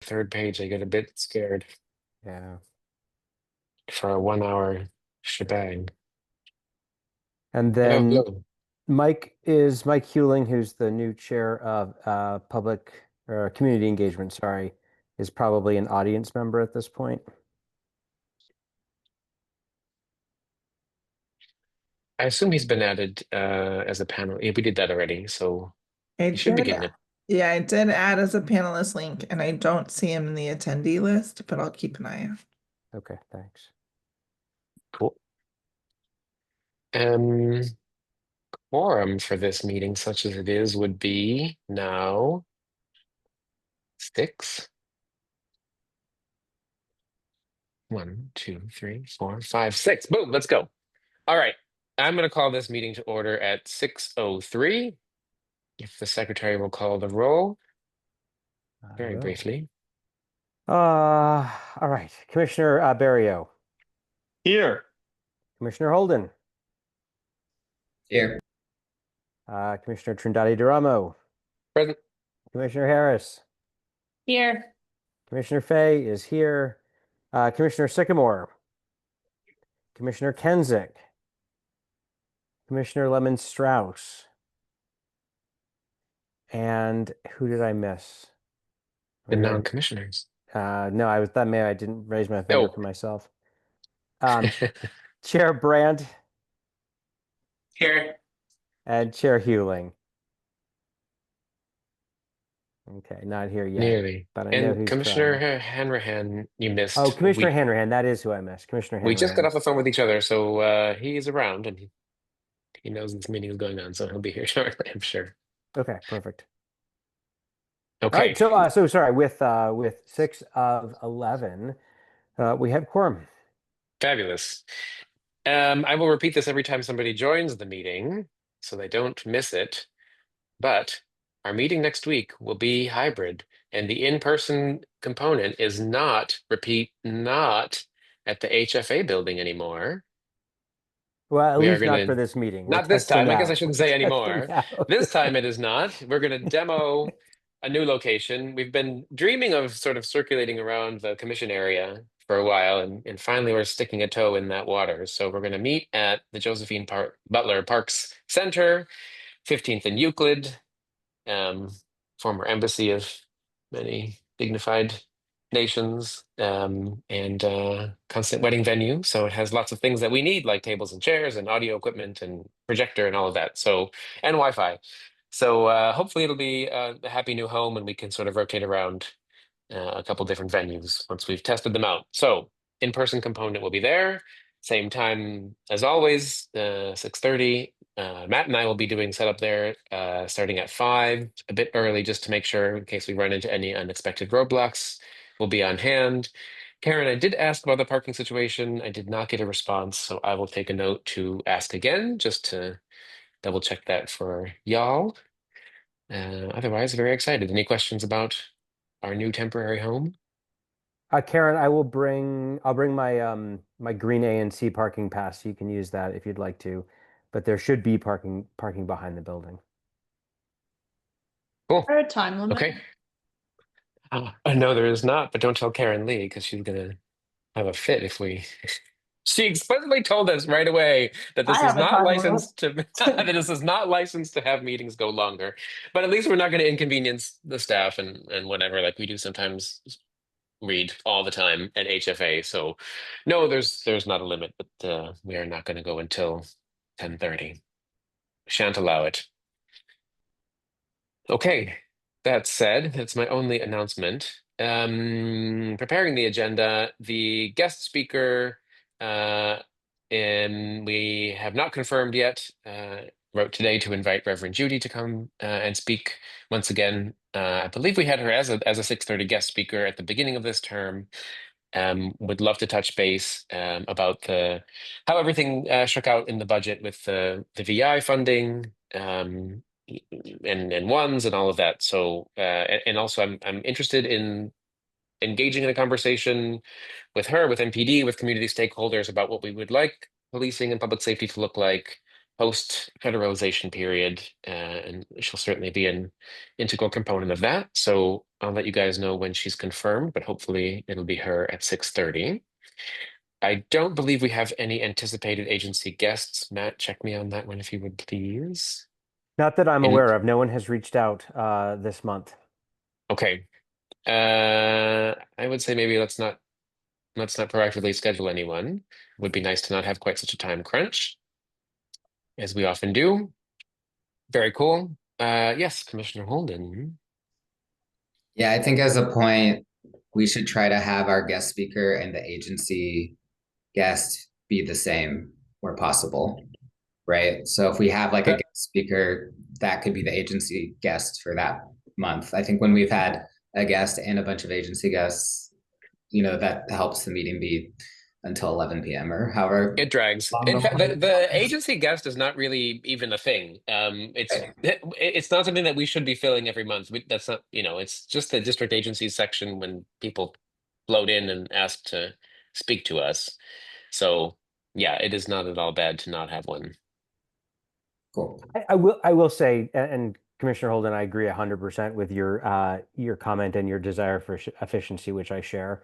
third page, I get a bit scared Yeah. for a 1 hour shebang. And Hello, then hello. Mike Hewling, who's the new chair of public or community engagement, sorry, is probably an audience member at this point. I assume he's been added as a panel. Yeah, we did that already, so I you should be did, getting it. yeah, I did add as a panelist link, and I don't see him in the attendee list, but I'll keep an eye out. Okay, thanks. Cool. Quorum for this meeting, such as it is, would be now 6. 1, 2, 3, 4, 5, 6. Boom, let's go. All right. I'm going to call this meeting to order at 6:03. If the secretary will call the roll I very will. briefly. All right. Commissioner Barrio, Here. Commissioner Holden, Here. Commissioner Trindade DeRamo, Present. Commissioner Harris, Here. Commissioner Fay is here, Commissioner Sycamore, Commissioner Kenzik, Commissioner Lemon Strauss, and who did I miss? The non-commissioners. No, I thought maybe I didn't raise my finger for Oh. myself. Chair Brandt Here. and Chair Hewling. Okay, not here yet, Nearly. but I know And who's Commissioner trying. Hanrahan, you missed. Oh, Commissioner Hanrahan, that is who I missed. Commissioner We just got Hanrahan. off the phone with each other, so he's around and he knows this meeting is going on, so he'll be here shortly, I'm sure. Okay, perfect. Okay. All right, so sorry, with 6 of 11, we have quorum. Fabulous. I will repeat this every time somebody joins the meeting so they don't miss it. But our meeting next week will be hybrid, and the in-person component is not, repeat, not at the HFA building anymore. Well, at We are least going not for to, this meeting. We're not this testing time. I guess I out. shouldn't We're say testing anymore. out. This time it is not. We're going to demo a new location. We've been dreaming of sort of circulating around the commission area for a while, and finally we're sticking a toe in that water. So we're going to meet at the Josephine Butler Parks Center, 15th and Euclid, former embassy of many dignified nations, and constant wedding venue. So it has lots of things that we need, like tables and chairs and audio equipment and projector and all of that. So, and Wi-Fi. So hopefully it'll be a happy new home, and we can sort of rotate around a couple different venues once we've tested them out. So in-person component will be there. Same time as always, 6:30. Matt and I will be doing setup there starting at 5, a bit early just to make sure in case we run into any unexpected roadblocks. We'll be on hand. Karen, I did ask about the parking situation. I did not get a response, so I will take a note to ask again just to double check that for y'all. Otherwise, very excited. Any questions about our new temporary home? Karen, I'll bring my green ANC parking pass. So you can use that if you'd like to, but there should be parking behind the building. Cool. Or a time limit. Okay. No, there is not, but don't tell Karen Lee because she's gonna have a fit if we. She explicitly told us right away that this I is have a not time licensed to limit. that this is not licensed to have meetings go longer. But at least we're not going to inconvenience the staff and whatever, like we do sometimes read all the time at HFA. So no, there's not a limit, but we are not going to go until 10:30. Shan't allow it. Okay, that said, that's my only announcement. Preparing the agenda, the guest speaker, and we have not confirmed yet, wrote today to invite Reverend Judy to come and speak once again. I believe we had her as a 6:30 guest speaker at the beginning of this term. Would love to touch base about how everything shook out in the budget with the VI funding, and ones and all of that. So and also I'm interested in engaging in a conversation with her, with NPD, with community stakeholders about what we would like policing and public safety to look like post federalization period, and she'll certainly be an integral component of that. So I'll let you guys know when she's confirmed, but hopefully it'll be her at 6:30. I don't believe we have any anticipated agency guests. Matt, check me on that one if you would please. Not that I'm And aware of. No one has reached out this month. okay. I would say maybe let's not proactively schedule anyone. Would be nice to not have quite such a time crunch, as we often do. Very cool. Yes, Commissioner Holden. Yeah, I think as a point, we should try to have our guest speaker and the agency guest be the same where possible, right? So if we have like a But guest speaker, that could be the agency guest for that month. I think when we've had a guest and a bunch of agency guests, that helps the meeting be until 11 p.m. or however it drags. long In fact, the the agency guest is not really even a thing. It's Right. it's not something that we should be filling every month. That's not, it's just the district agencies section when people float in and ask to speak to us. So yeah, it is not at all bad to not have one. Cool. I will say, and Commissioner Holden, I agree 100% with your comment and your desire for efficiency, which I share.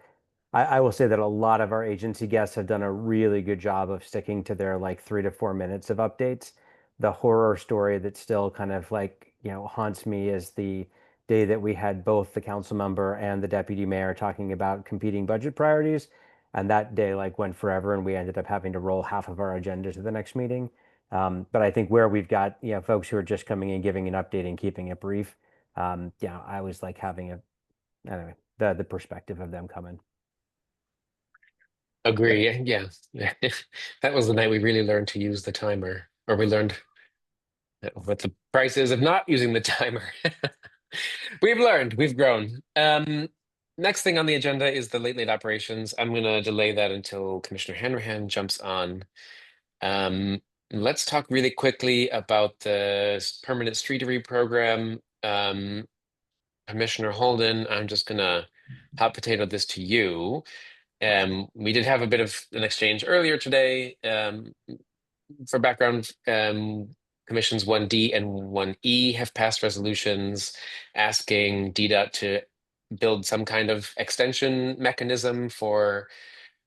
I will say that a lot of our agency guests have done a really good job of sticking to their like 3 to 4 minutes of updates. The horror story that still kind of like, haunts me is the day that we had both the council member and the deputy mayor talking about competing budget priorities. And that day like went forever and we ended up having to roll half of our agenda to the next meeting. But I think where we've got, folks who are just coming in, giving an update and keeping it brief, I always like having anyway, the perspective of them coming. Agree. Yeah. That was the night we really learned to use the timer, or we learned what the price is of not using the timer. We've learned, we've grown. Next thing on the agenda is the late operations. I'm going to delay that until Commissioner Hanrahan jumps on. Um, let's talk really quickly about the permanent streetery program. Commissioner Holden, I'm just going to hot potato this to you. We did have a bit of an exchange earlier today. For background, Commissions 1D and 1E have passed resolutions asking DDOT to build some kind of extension mechanism for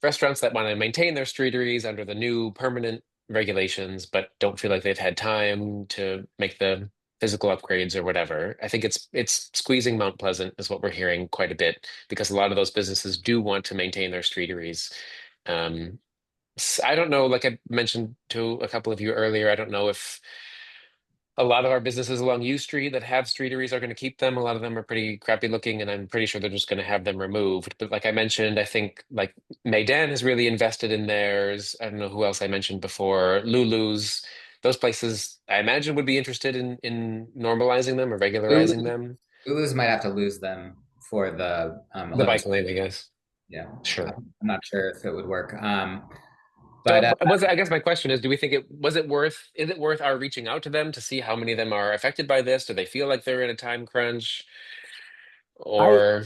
restaurants that want to maintain their streeteries under the new permanent regulations, but don't feel like they've had time to make the physical upgrades or whatever. I think it's squeezing Mount Pleasant is what we're hearing quite a bit because a lot of those businesses do want to maintain their streeteries. Um, I don't know, like I mentioned to a couple of you earlier, I don't know if a lot of our businesses along U Street that have streeteries are going to keep them. A lot of them are pretty crappy looking, and I'm pretty sure they're just going to have them removed. But like I mentioned, I think like Maydan has really invested in theirs. I don't know who else I mentioned before. Lulu's, those places I imagine would be interested in normalizing them or regularizing them. Lulu's might have to lose them for the The 11. bike lane, I guess. Yeah, Sure. I'm not sure if it would work. But So I guess my question is, do we think is it worth our reaching out to them to see how many of them are affected by this? Do they feel like they're in a time crunch? I Or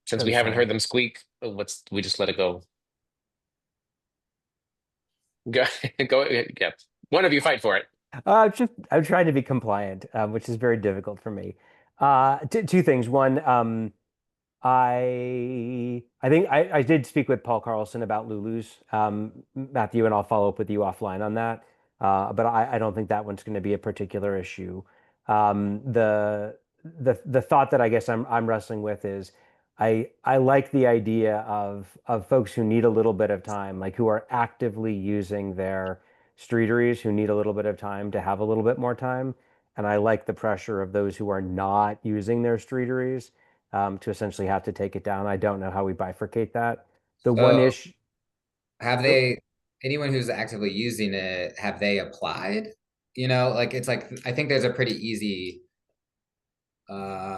since oh we haven't sorry. heard them squeak, we just let it go? Go, go, yeah. One of you fight for it. I'm trying to be compliant, which is very difficult for me. Two things. One, I think I did speak with Paul Carlson about Lulu's, Matthew, and I'll follow up with you offline on that. But I don't think that one's going to be a particular issue. The thought that I guess I'm wrestling with is I like the idea of folks who need a little bit of time, like who are actively using their streeteries, who need a little bit of time to have a little bit more time. And I like the pressure of those who are not using their streeteries to essentially have to take it down. I don't know how we bifurcate that. The one so issue, have they, anyone who's actively using it, have they applied? Like it's like I think there's a pretty easy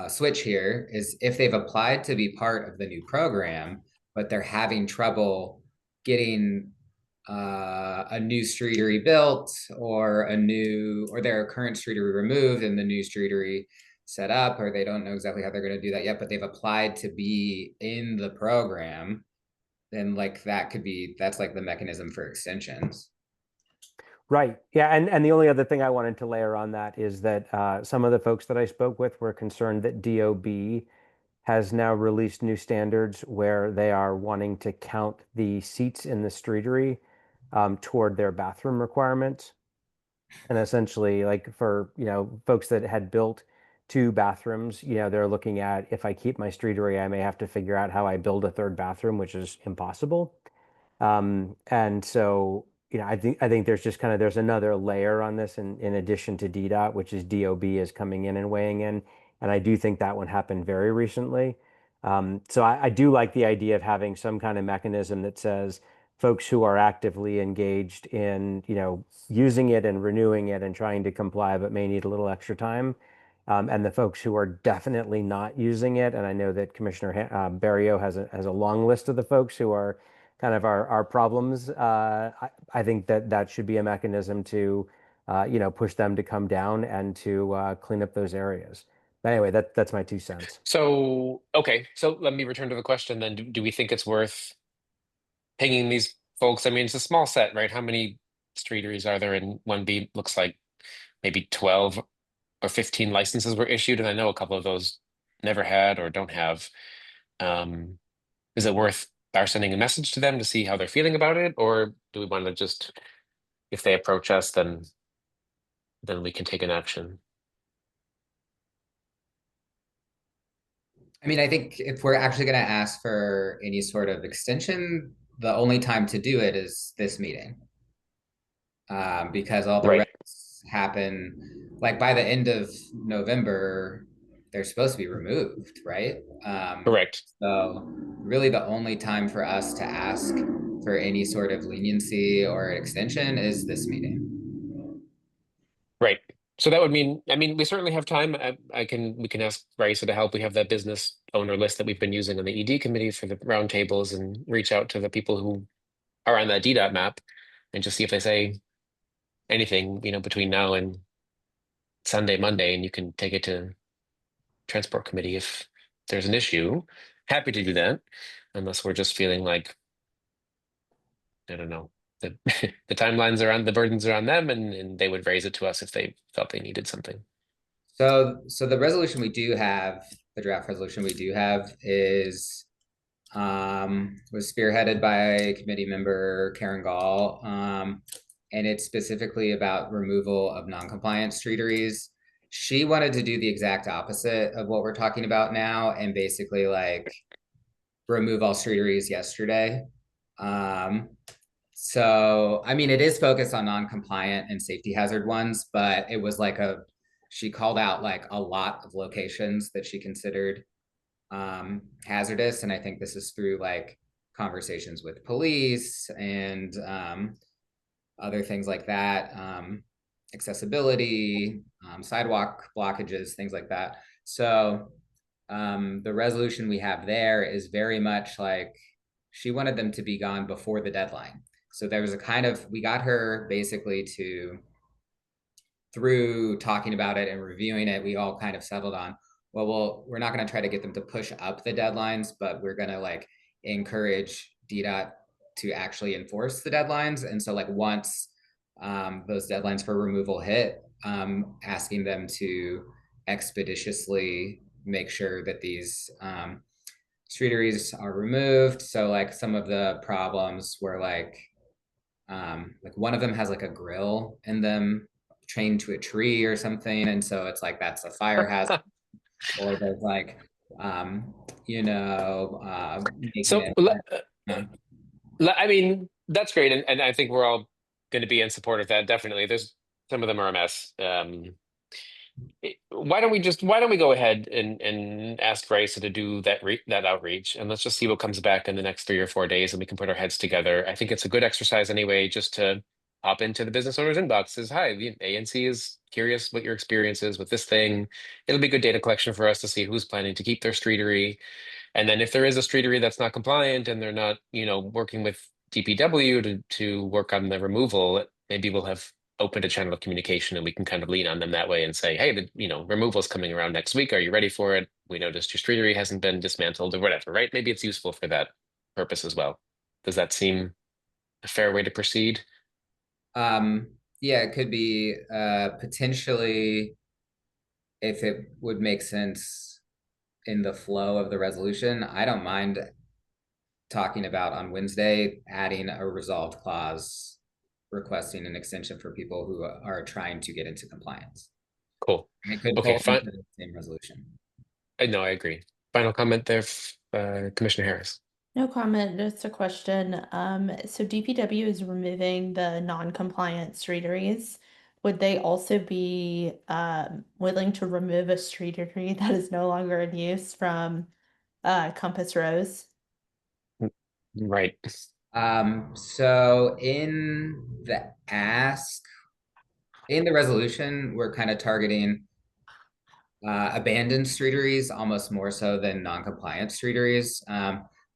switch here is if they've applied to be part of the new program, but they're having trouble getting a new streetery built or their current streetery removed and the new streetery set up, or they don't know exactly how they're going to do that yet, but they've applied to be in the program, then like that's like the mechanism for extensions. right? Yeah, and the only other thing I wanted to layer on that is that some of the folks that I spoke with were concerned that DOB has now released new standards where they are wanting to count the seats in the streetery toward their bathroom requirements. And essentially, like for, folks that had built 2 bathrooms, they're looking at, if I keep my streetery, I may have to figure out how I build a third bathroom, which is impossible. And so, I think there's just there's another layer on this in addition to DDOT, which is DOB is coming in and weighing in. And I do think that one happened very recently. So I do like the idea of having some kind of mechanism that says folks who are actively engaged in, using it and renewing it and trying to comply, but may need a little extra time. And the folks who are definitely not using it, and I know that Commissioner Barrio has a long list of the folks who are kind of our problems. I think that should be a mechanism to, push them to come down and to clean up those areas. But anyway, that's my 2 cents. So, okay, so let me return to the question then. Do we think it's worth pinging these folks? I mean, it's a small set, right? How many streeteries are there in 1B? Looks like maybe 12 or 15 licenses were issued, and I know a couple of those never had or don't have. Is it worth our sending a message to them to see how they're feeling about it, or do we want to just, if they approach us, then we can take an action? I mean, I think if we're actually going to ask for any sort of extension, the only time to do it is this meeting. Because all the Right. regs happen, like by the end of November, they're supposed to be removed, right? Correct. So really the only time for us to ask for any sort of leniency or extension is this meeting. Right. So that would mean, I mean, we certainly have time. We can ask Raisa to help. We have that business owner list that we've been using on the ED committee for the roundtables, and reach out to the people who are on that DDOT map and just see if they say anything, between now and Sunday, Monday, and you can take it to transport committee if there's an issue. Happy to do that, unless we're just feeling like, I don't know, the the timelines are on, the burdens are on them, and they would raise it to us if they felt they needed something. So the resolution we do have, the draft resolution we do have is was spearheaded by committee member Karen Gall. And it's specifically about removal of non-compliant streeteries. She wanted to do the exact opposite of what we're talking about now and basically like remove all streeteries yesterday. So, I mean, it is focused on non-compliant and safety hazard ones, but it was like she called out like a lot of locations that she considered hazardous. And I think this is through like conversations with police and other things like that, accessibility, sidewalk blockages, things like that. So the resolution we have there is very much like she wanted them to be gone before the deadline. So there was we got her basically through talking about it and reviewing it, we all kind of settled on, we're not going to try to get them to push up the deadlines, but we're going to like encourage DDOT to actually enforce the deadlines. And so like once those deadlines for removal hit, asking them to expeditiously make sure that these streeteries are removed. So like some of the problems were like one of them has like a grill in them chained to a tree or something, and so it's like that's a fire hazard. Or there's like making So, it I mean, that's great, and I think we're all going to be in support of that. Definitely, there's some of them are a mess. Why don't we go ahead and ask Raisa to do that outreach, and let's just see what comes back in the next 3 or 4 days, and we can put our heads together. I think it's a good exercise anyway, just to hop into the business owner's inboxes. Hi, the ANC is curious what your experience is with this thing. It'll be good data collection for us to see who's planning to keep their streetery. And then if there is a streetery that's not compliant and they're not, working with DPW to work on the removal, maybe we'll have opened a channel of communication and we can kind of lean on them that way and say, hey, removal is coming around next week. Are you ready for it? We noticed your streetery hasn't been dismantled or whatever, right? Maybe it's useful for that purpose as well. Does that seem a fair way to proceed? yeah, it could be potentially, if it would make sense, in the flow of the resolution, I don't mind talking about on Wednesday, adding a resolved clause requesting an extension for people who are trying to get into compliance. Cool. It could Okay, fall fine. into the same resolution. No, I agree. Final comment there, Commissioner Harris. No comment, just a question. So DPW is removing the non-compliant streeteries. Would they also be willing to remove a streetery that is no longer in use from Compass Rose? Right. So in the ask, in the resolution, we're kind of targeting abandoned streeteries almost more so than non-compliant streeteries.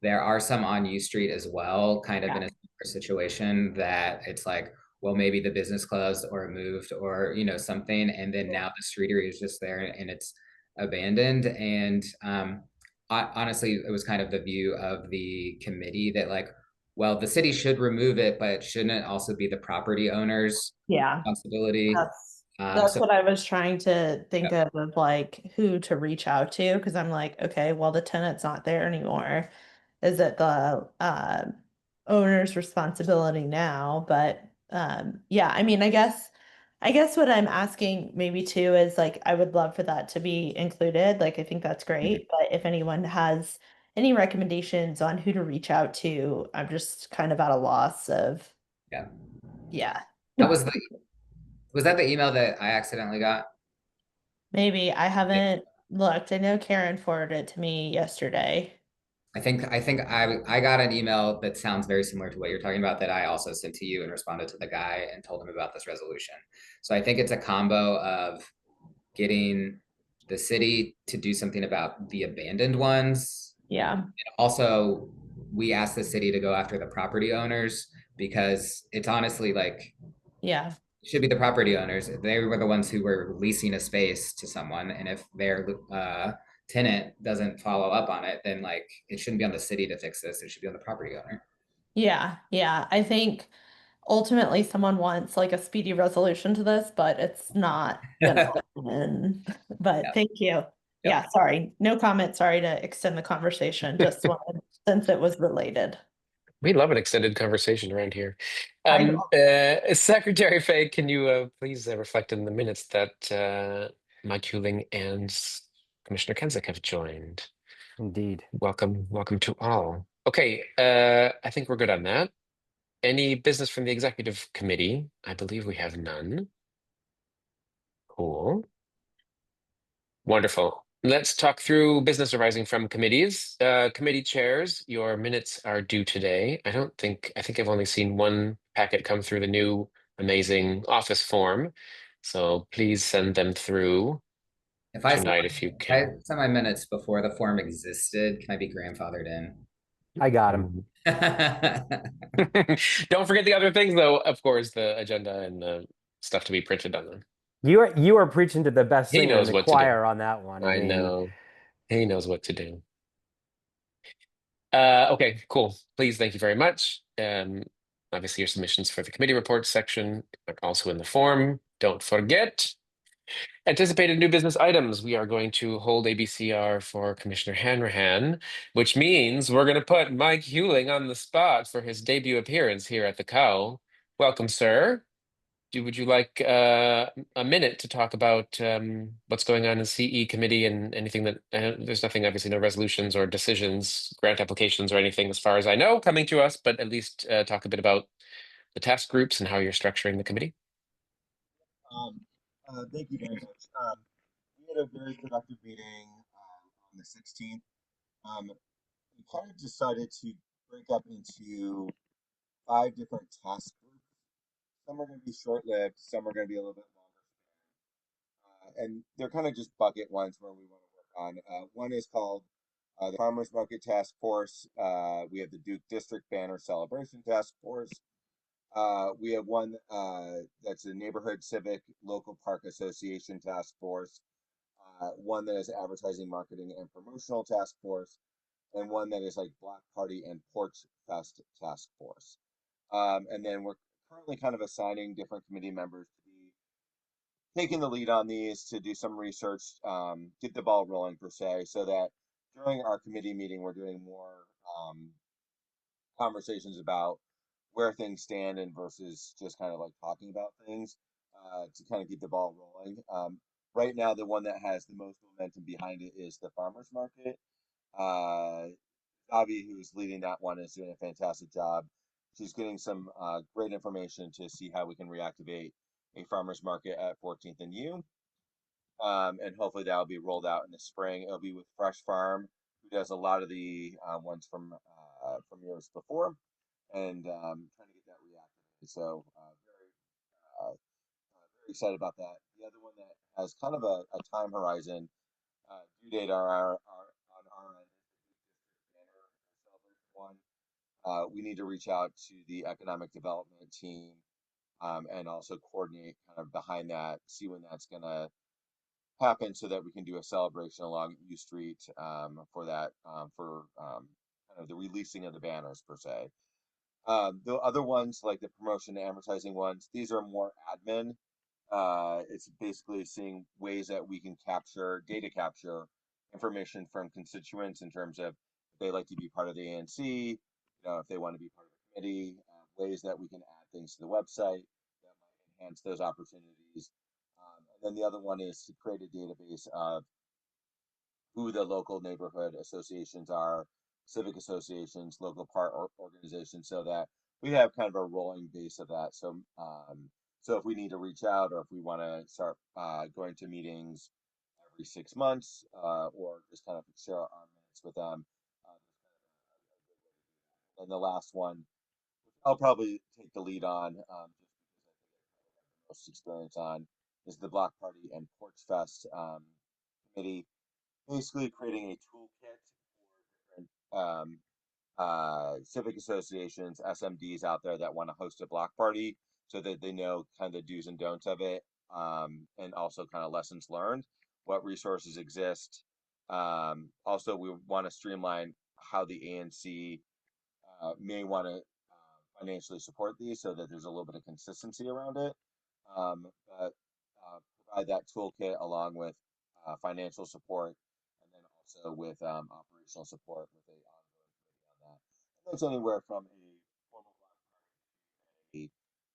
There are some on U Street as well, kind of in a situation that it's like, well, maybe the business closed or moved or, you know, something, and then now the streetery is just there and it's abandoned. And honestly, it was kind of the view of the committee that like, well, the city should remove it, but shouldn't it also be the property owner's Yeah, responsibility? that's So what I was trying to think of like who to reach out to, because I'm like, okay, well, the tenant's not there anymore. Is it the owner's responsibility now? But yeah, I mean, I guess what I'm asking maybe too is like I would love for that to be included. Like I think that's great, but if anyone has any recommendations on who to reach out to, I'm just kind of at a loss of yeah, yeah. that was that the email that I accidentally got? Maybe I haven't looked. I know Karen forwarded it to me yesterday. I got an email that sounds very similar to what you're talking about that I also sent to you and responded to the guy and told him about this resolution. So I think it's a combo of getting the city to do something about the abandoned ones. Yeah. Also, we asked the city to go after the property owners because it's honestly like Yeah. it should be the property owners. They were the ones who were leasing a space to someone, and if their tenant doesn't follow up on it, then like it shouldn't be on the city to fix this. It should be on the property owner. Yeah. Yeah. I think ultimately someone wants like a speedy resolution to this, but it's not gonna happen. But Yep. thank you. Yep. Yeah, sorry. No comment. Sorry to extend the conversation. Just wanted, since it was related. We love an extended conversation around here. I know. Secretary Fay, can you please reflect in the minutes that Mike Hewling and Commissioner Kensick have joined? Indeed. Welcome, welcome to all. Okay, I think we're good on that. Any business from the executive committee? I believe we have none. Cool. Wonderful. Let's talk through business arising from committees. Committee chairs, your minutes are due today. I think I've only seen one packet come through the new amazing office form. So please send them through If tonight if you I can. sent my minutes before the form existed, can I be grandfathered in? I got him. Don't forget the other things though, of course, the agenda and the stuff to be printed on them. You are preaching to the best He singer in knows the what to do. choir on that one. I I mean, know. He knows what to do. Okay, cool. Please, thank you very much. Obviously, your submissions for the committee reports section are also in the form. Don't forget. Anticipated new business items. We are going to hold ABCR for Commissioner Hanrahan, which means we're going to put Mike Hewling on the spot for his debut appearance here at the Cow. Welcome, sir. Would you like a minute to talk about what's going on in CE committee and anything that there's nothing, obviously, no resolutions or decisions, grant applications or anything as far as I know coming to us, but at least talk a bit about the task groups and how you're structuring the committee. Thank you very much. We had a very productive meeting on the 16th. We kind of decided to break up into 5 different task groups. Some are going to be short-lived, some are going to be a little bit longer. And they're kind of just bucket ones where we want to work on. One is called the Farmers Market Task Force. We have the Duke District Banner Celebration Task Force. We have one that's a Neighborhood Civic Local Park Association Task Force, one that is Advertising, Marketing, and Promotional Task Force, and one that is like Block Party and Porch Fest Task Force. And then we're currently kind of assigning different committee members to be taking the lead on these to do some research, get the ball rolling per se, so that during our committee meeting, we're doing more conversations about where things stand and versus just kind of like talking about things to kind of get the ball rolling. Right now, the one that has the most momentum behind it is the farmers market. Uh, Avi, who's leading that one, is doing a fantastic job. She's getting some great information to see how we can reactivate a farmers market at 14th and U. And hopefully that will be rolled out in the spring. It'll be with Fresh Farm, who does a lot of the ones from years before, and trying to get that reactivated. So very excited about that. The other one that has kind of a time horizon due date on our end is the banner celebration one. We need to reach out to the economic development team and also coordinate kind of behind that, see when that's going to happen so that we can do a celebration along U Street for that, for kind of the releasing of the banners per se. The other ones, like the promotion and advertising ones, these are more admin. It's basically seeing ways that we can data capture information from constituents in terms of if they like to be part of the ANC, if they want to be part of a committee, ways that we can add things to the website that might enhance those opportunities. And then the other one is to create a database of who the local neighborhood associations are, civic associations, local organizations, so that we have kind of a rolling base of that. So if we need to reach out or if we want to start going to meetings every 6 months or just kind of share our minutes with them. And the last one, I'll probably take the lead on, just because I think I have the most experience on, is the Block Party and Porch Fest committee, basically creating a toolkit for different civic associations, SMDs out there that want to host a block party so that they know kind of the do's and don'ts of it, and also kind of lessons learned, what resources exist. Also, we want to streamline how the ANC may want to financially support these so that there's a little bit of consistency around it. But provide that toolkit along with financial support and then also with operational support with a ongoing committee on that. And that's anywhere from a formal block party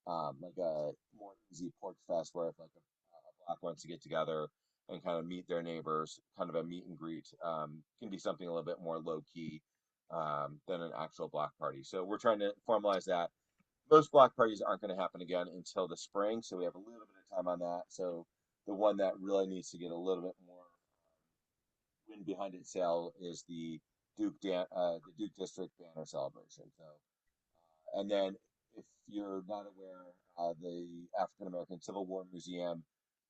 to like a more easy porch fest where if like a block wants to get together and kind of meet their neighbors, kind of a meet and greet, can be something a little bit more low key than an actual block party. So we're trying to formalize that. Most block parties aren't going to happen again until the spring, so we have a little bit of time on that. So the one that really needs to get a little bit more wind behind its sail is the the Duke District banner celebration. So, and then if you're not aware, the African American Civil War Museum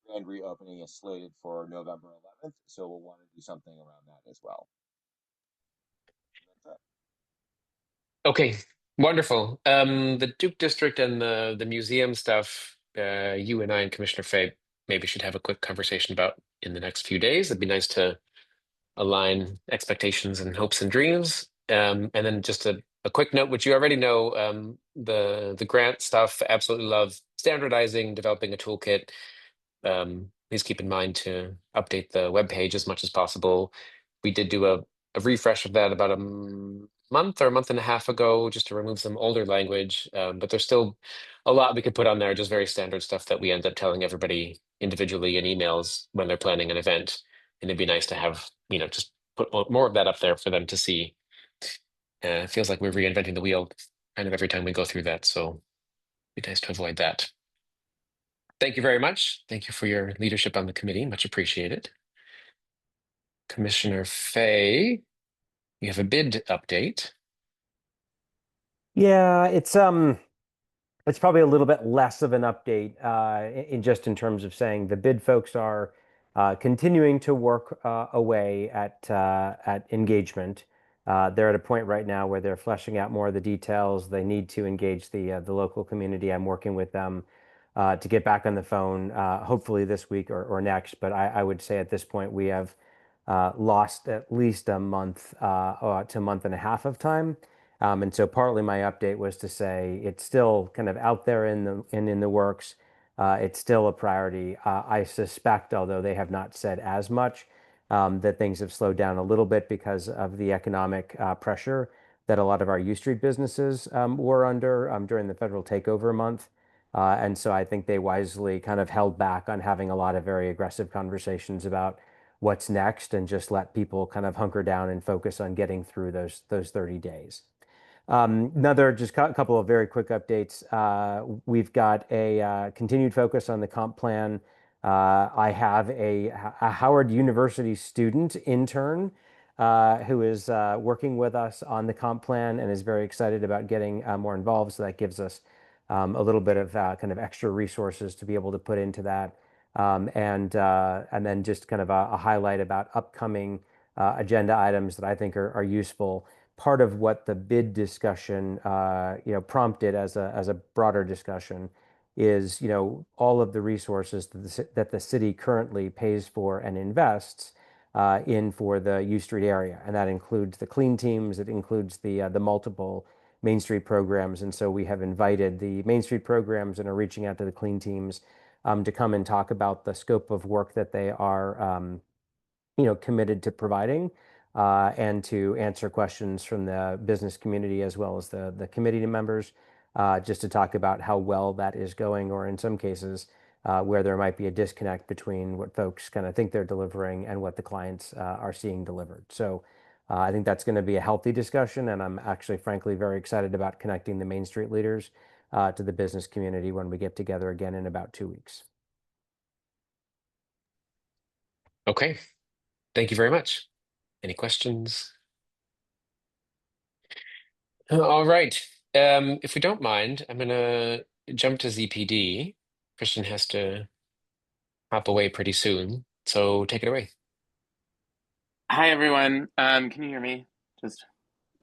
grand reopening is slated for November 11th, so we'll want to do something around that as well. That's it. Okay, wonderful. The Duke District and the museum stuff, you and I and Commissioner Fay maybe should have a quick conversation about in the next few days. It'd be nice to align expectations and hopes and dreams. And then just a quick note, which you already know, the grant stuff, absolutely love standardizing, developing a toolkit. Please keep in mind to update the webpage as much as possible. We did do a refresh of that about a month or a month and a half ago, just to remove some older language. But there's still a lot we could put on there, just very standard stuff that we end up telling everybody individually in emails when they're planning an event. And it'd be nice to have, just put more of that up there for them to see. It feels like we're reinventing the wheel kind of every time we go through that. So it'd be nice to avoid that. Thank you very much. Thank you for your leadership on the committee. Much appreciated. Commissioner Fay, you have a bid update. Yeah, it's probably a little bit less of an update in terms of saying the bid folks are continuing to work away at engagement. They're at a point right now where they're fleshing out more of the details. They need to engage the local community. I'm working with them to get back on the phone, hopefully this week or next. But I would say at this point we have lost at least a month to a month and a half of time. And so partly my update was to say it's still kind of out there in the works. it's still a priority. I suspect, although they have not said as much, that things have slowed down a little bit because of the economic pressure that a lot of our U Street businesses were under during the federal takeover month. And so I think they wisely kind of held back on having a lot of very aggressive conversations about what's next and just let people kind of hunker down and focus on getting through those 30 days. Another just couple of very quick updates. We've got a continued focus on the comp plan. I have a Howard University student intern who is working with us on the comp plan and is very excited about getting more involved. So that gives us a little bit of kind of extra resources to be able to put into that. And then just kind of a highlight about upcoming agenda items that I think are useful. Part of what the bid discussion prompted as a broader discussion is all of the resources that the city currently pays for and invests in for the U Street area, and that includes the clean teams, it includes the multiple Main Street programs, and so we have invited the Main Street programs and are reaching out to the clean teams to come and talk about the scope of work that they are committed to providing and to answer questions from the business community as well as the committee members, just to talk about how well that is going, or in some cases where there might be a disconnect between what folks kind of think they're delivering and what the clients are seeing delivered. So I think that's going to be a healthy discussion, and I'm actually, frankly, very excited about connecting the Main Street leaders to the business community when we get together again in about 2 weeks. Okay, thank you very much. Any questions? All right. If we don't mind, I'm gonna jump to ZPD. Christian has to hop away pretty soon, so take it away. Hi, everyone. Can you hear me? Just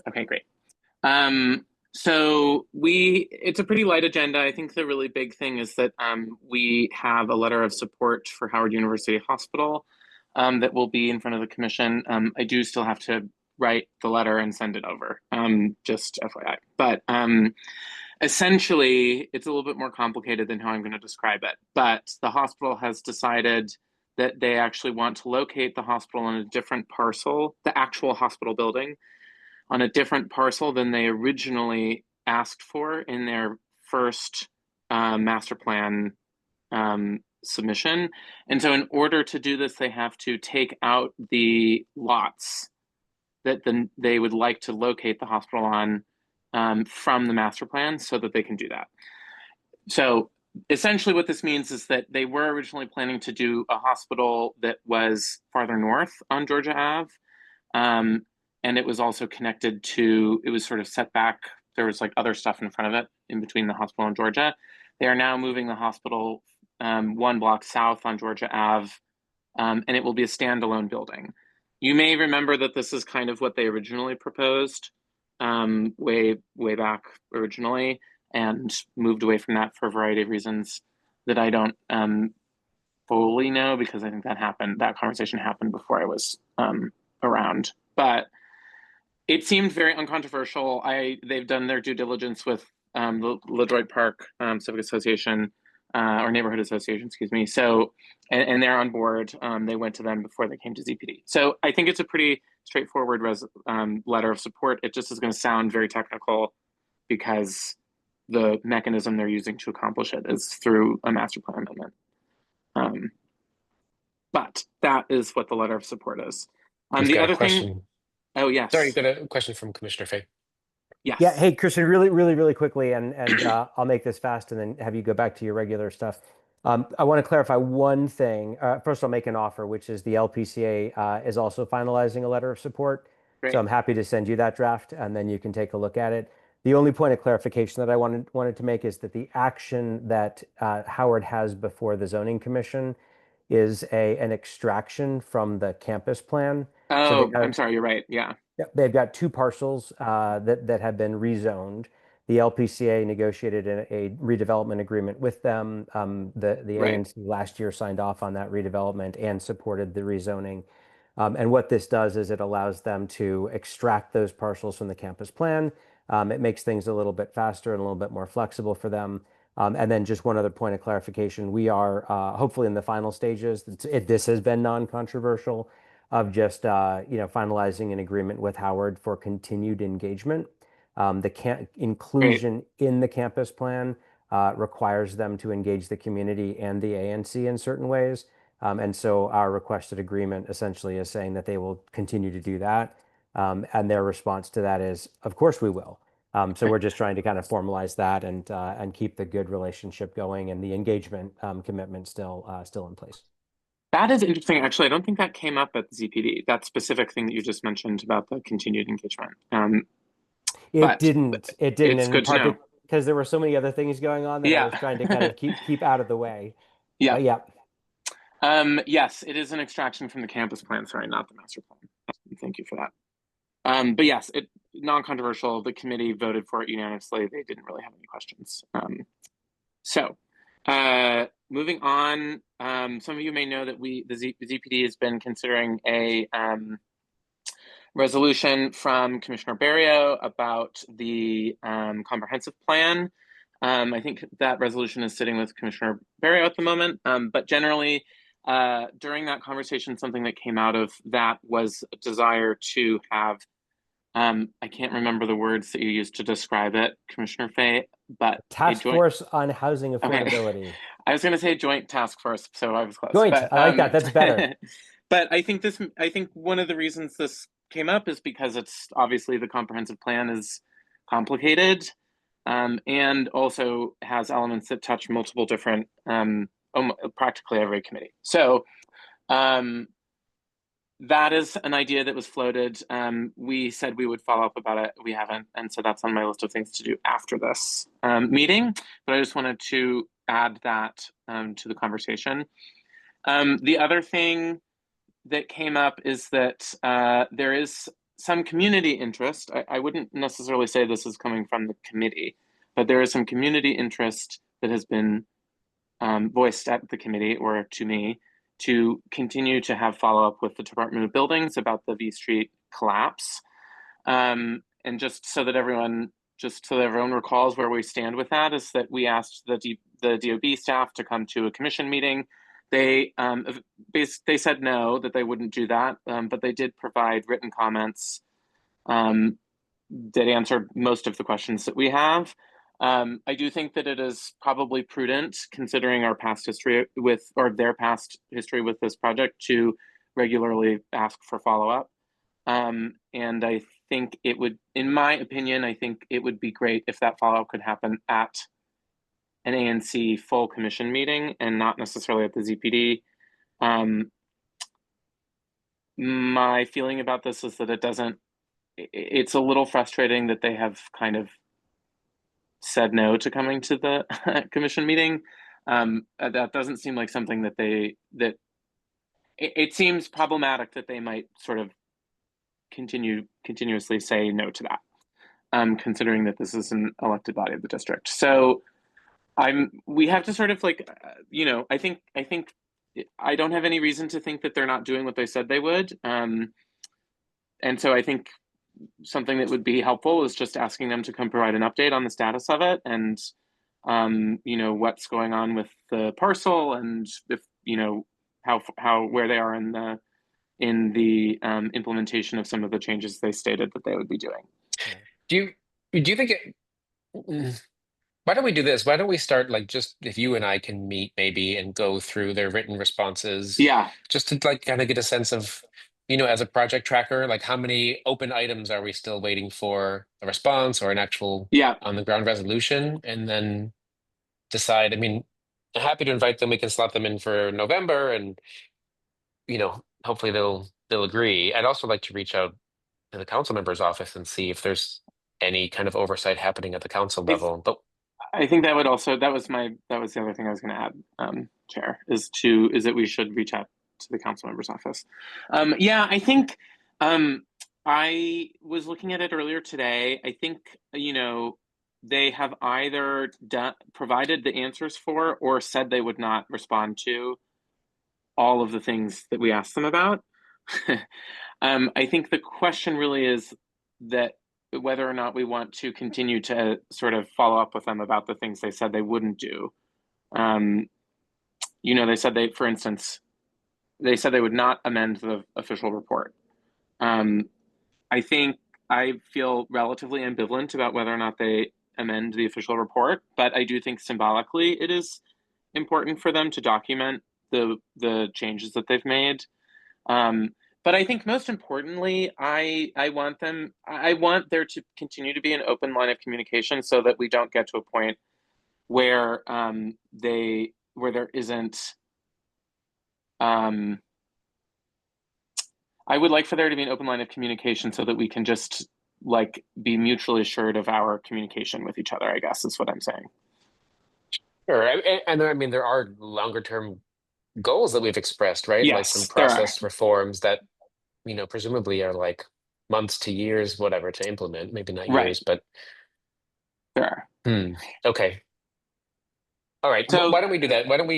okay, great. So it's a pretty light agenda. I think the really big thing is that we have a letter of support for Howard University Hospital that will be in front of the commission. I do still have to write the letter and send it over, just FYI. But essentially, it's a little bit more complicated than how I'm going to describe it. But the hospital has decided that they actually want to locate the hospital on a different parcel, the actual hospital building, on a different parcel than they originally asked for in their first master plan submission. And so in order to do this, they have to take out the lots that they would like to locate the hospital on from the master plan so that they can do that. So essentially what this means is that they were originally planning to do a hospital that was farther north on Georgia Ave. And it was also connected to, it was sort of set back. There was like other stuff in front of it in between the hospital and Georgia. They are now moving the hospital 1 block south on Georgia Ave, and it will be a standalone building. You may remember that this is kind of what they originally proposed way back originally, and moved away from that for a variety of reasons that I don't fully know, because I think that conversation happened before I was around. But it seemed very uncontroversial. They've done their due diligence with the LaDroit Park Civic Association, or Neighborhood Association, excuse me. So, and they're on board. They went to them before they came to ZPD. So I think it's a pretty straightforward letter of support. It just is going to sound very technical because the mechanism they're using to accomplish it is through a master plan amendment. But that is what the letter of support is. We've The got a other thing. question. Oh, yes. Sorry, got a question from Commissioner Fay. Yes. Yeah. Hey, Christian, really quickly, and I'll make this fast and then have you go back to your regular stuff. I want to clarify one thing. First, I'll make an offer, which is the LPCA is also finalizing a letter of support. Great. So I'm happy to send you that draft, and then you can take a look at it. The only point of clarification that I wanted to make is that the action that Howard has before the Zoning Commission is an extraction from the campus plan. Oh, I'm sorry, you're right. Yeah. Yep, they've got 2 parcels that have been rezoned. The LPCA negotiated a redevelopment agreement with them. The Right. ANC last year signed off on that redevelopment and supported the rezoning. And what this does is it allows them to extract those parcels from the campus plan. It makes things a little bit faster and a little bit more flexible for them. And then just one other point of clarification, we are hopefully in the final stages. This has been non-controversial of just finalizing an agreement with Howard for continued engagement. The inclusion in the campus plan requires them to engage the community and the ANC in certain ways. And so our requested agreement essentially is saying that they will continue to do that. And their response to that is, of course we will. So we're just trying to kind of formalize that and keep the good relationship going and the engagement commitment still in place. That is interesting. Actually, I don't think that came up at the ZPD, that specific thing that you just mentioned about the continued engagement. It didn't. It's In good to part know. because there were so many other things going on that I was trying to kind of keep out of the way. Yeah. But yeah. Yes, it is an extraction from the campus plan. Sorry, not the master plan. Thank you for that. But yes, it non-controversial. The committee voted for it unanimously. They didn't really have any questions. Moving on, some of you may know that the ZPD has been considering a resolution from Commissioner Barrio about the comprehensive plan. I think that resolution is sitting with Commissioner Barrio at the moment, but generally, during that conversation, something that came out of that was a desire to have, I can't remember the words that you used to describe it, Commissioner Fay, but Task Force on Housing Affordability. Okay. I was going to say joint task force, so I was close. Joint, but, I like that. That's better. But I think one of the reasons this came up is because it's obviously the comprehensive plan is complicated, and also has elements that touch multiple different, practically every committee. So that is an idea that was floated. We said we would follow up about it. We haven't, and so that's on my list of things to do after this meeting. But I just wanted to add that to the conversation. The other thing that came up is that there is some community interest. I wouldn't necessarily say this is coming from the committee, but there is some community interest that has been voiced at the committee or to me to continue to have follow-up with the Department of Buildings about the V Street collapse. And just so that everyone recalls where we stand with that, is that we asked the DOB staff to come to a commission meeting. They said no, that they wouldn't do that, but they did provide written comments that answered most of the questions that we have. I do think that it is probably prudent, considering our past history their past history with this project, to regularly ask for follow-up. And I think it would, in my opinion, I think it would be great if that follow-up could happen at an ANC full commission meeting and not necessarily at the ZPD. My feeling about this is that it's a little frustrating that they have kind of said no to coming to the commission meeting. That doesn't seem like something that it seems problematic that they might sort of continuously say no to that, considering that this is an elected body of the district. So we have to sort of I think I don't have any reason to think that they're not doing what they said they would. And so I think something that would be helpful is just asking them to come provide an update on the status of it, and what's going on with the parcel, and if where they are in the implementation of some of the changes they stated that they would be doing. Do you think why don't we do this? Why don't we start, just if you and I can meet maybe and go through their written responses? Yeah. Just to kind of get a sense of, as a project tracker, how many open items are we still waiting for a response or an actual on the ground resolution, and then decide. I mean, I'm happy to invite them. We can slot them in for November, and hopefully they'll agree. I'd also like to reach out to the council member's office and see if there's any kind of oversight happening at the council level. But I think that was the other thing I was going to add, Chair, is that we should reach out to the council member's office. I think I was looking at it earlier today. I think they have either provided the answers for or said they would not respond to all of the things that we asked them about. I think the question really is that whether or not we want to continue to sort of follow up with them about the things they said they wouldn't do. They said for instance, they said they would not amend the official report. I think I feel relatively ambivalent about whether or not they amend the official report, but I do think symbolically it is important for them to document the changes that they've made. But I think most importantly, I want there to continue to be an open line of communication so that we don't get to a point where there isn't. I would like for there to be an open line of communication so that we can just like be mutually assured of our communication with each other, I guess is what I'm saying. Sure. And I mean, there are longer term goals that we've expressed, right? Like some Yes, there are. process reforms that, presumably are like months to years, whatever, to implement. Maybe not Right. years, but There are. Okay. All right. So- Why don't we do that? Why don't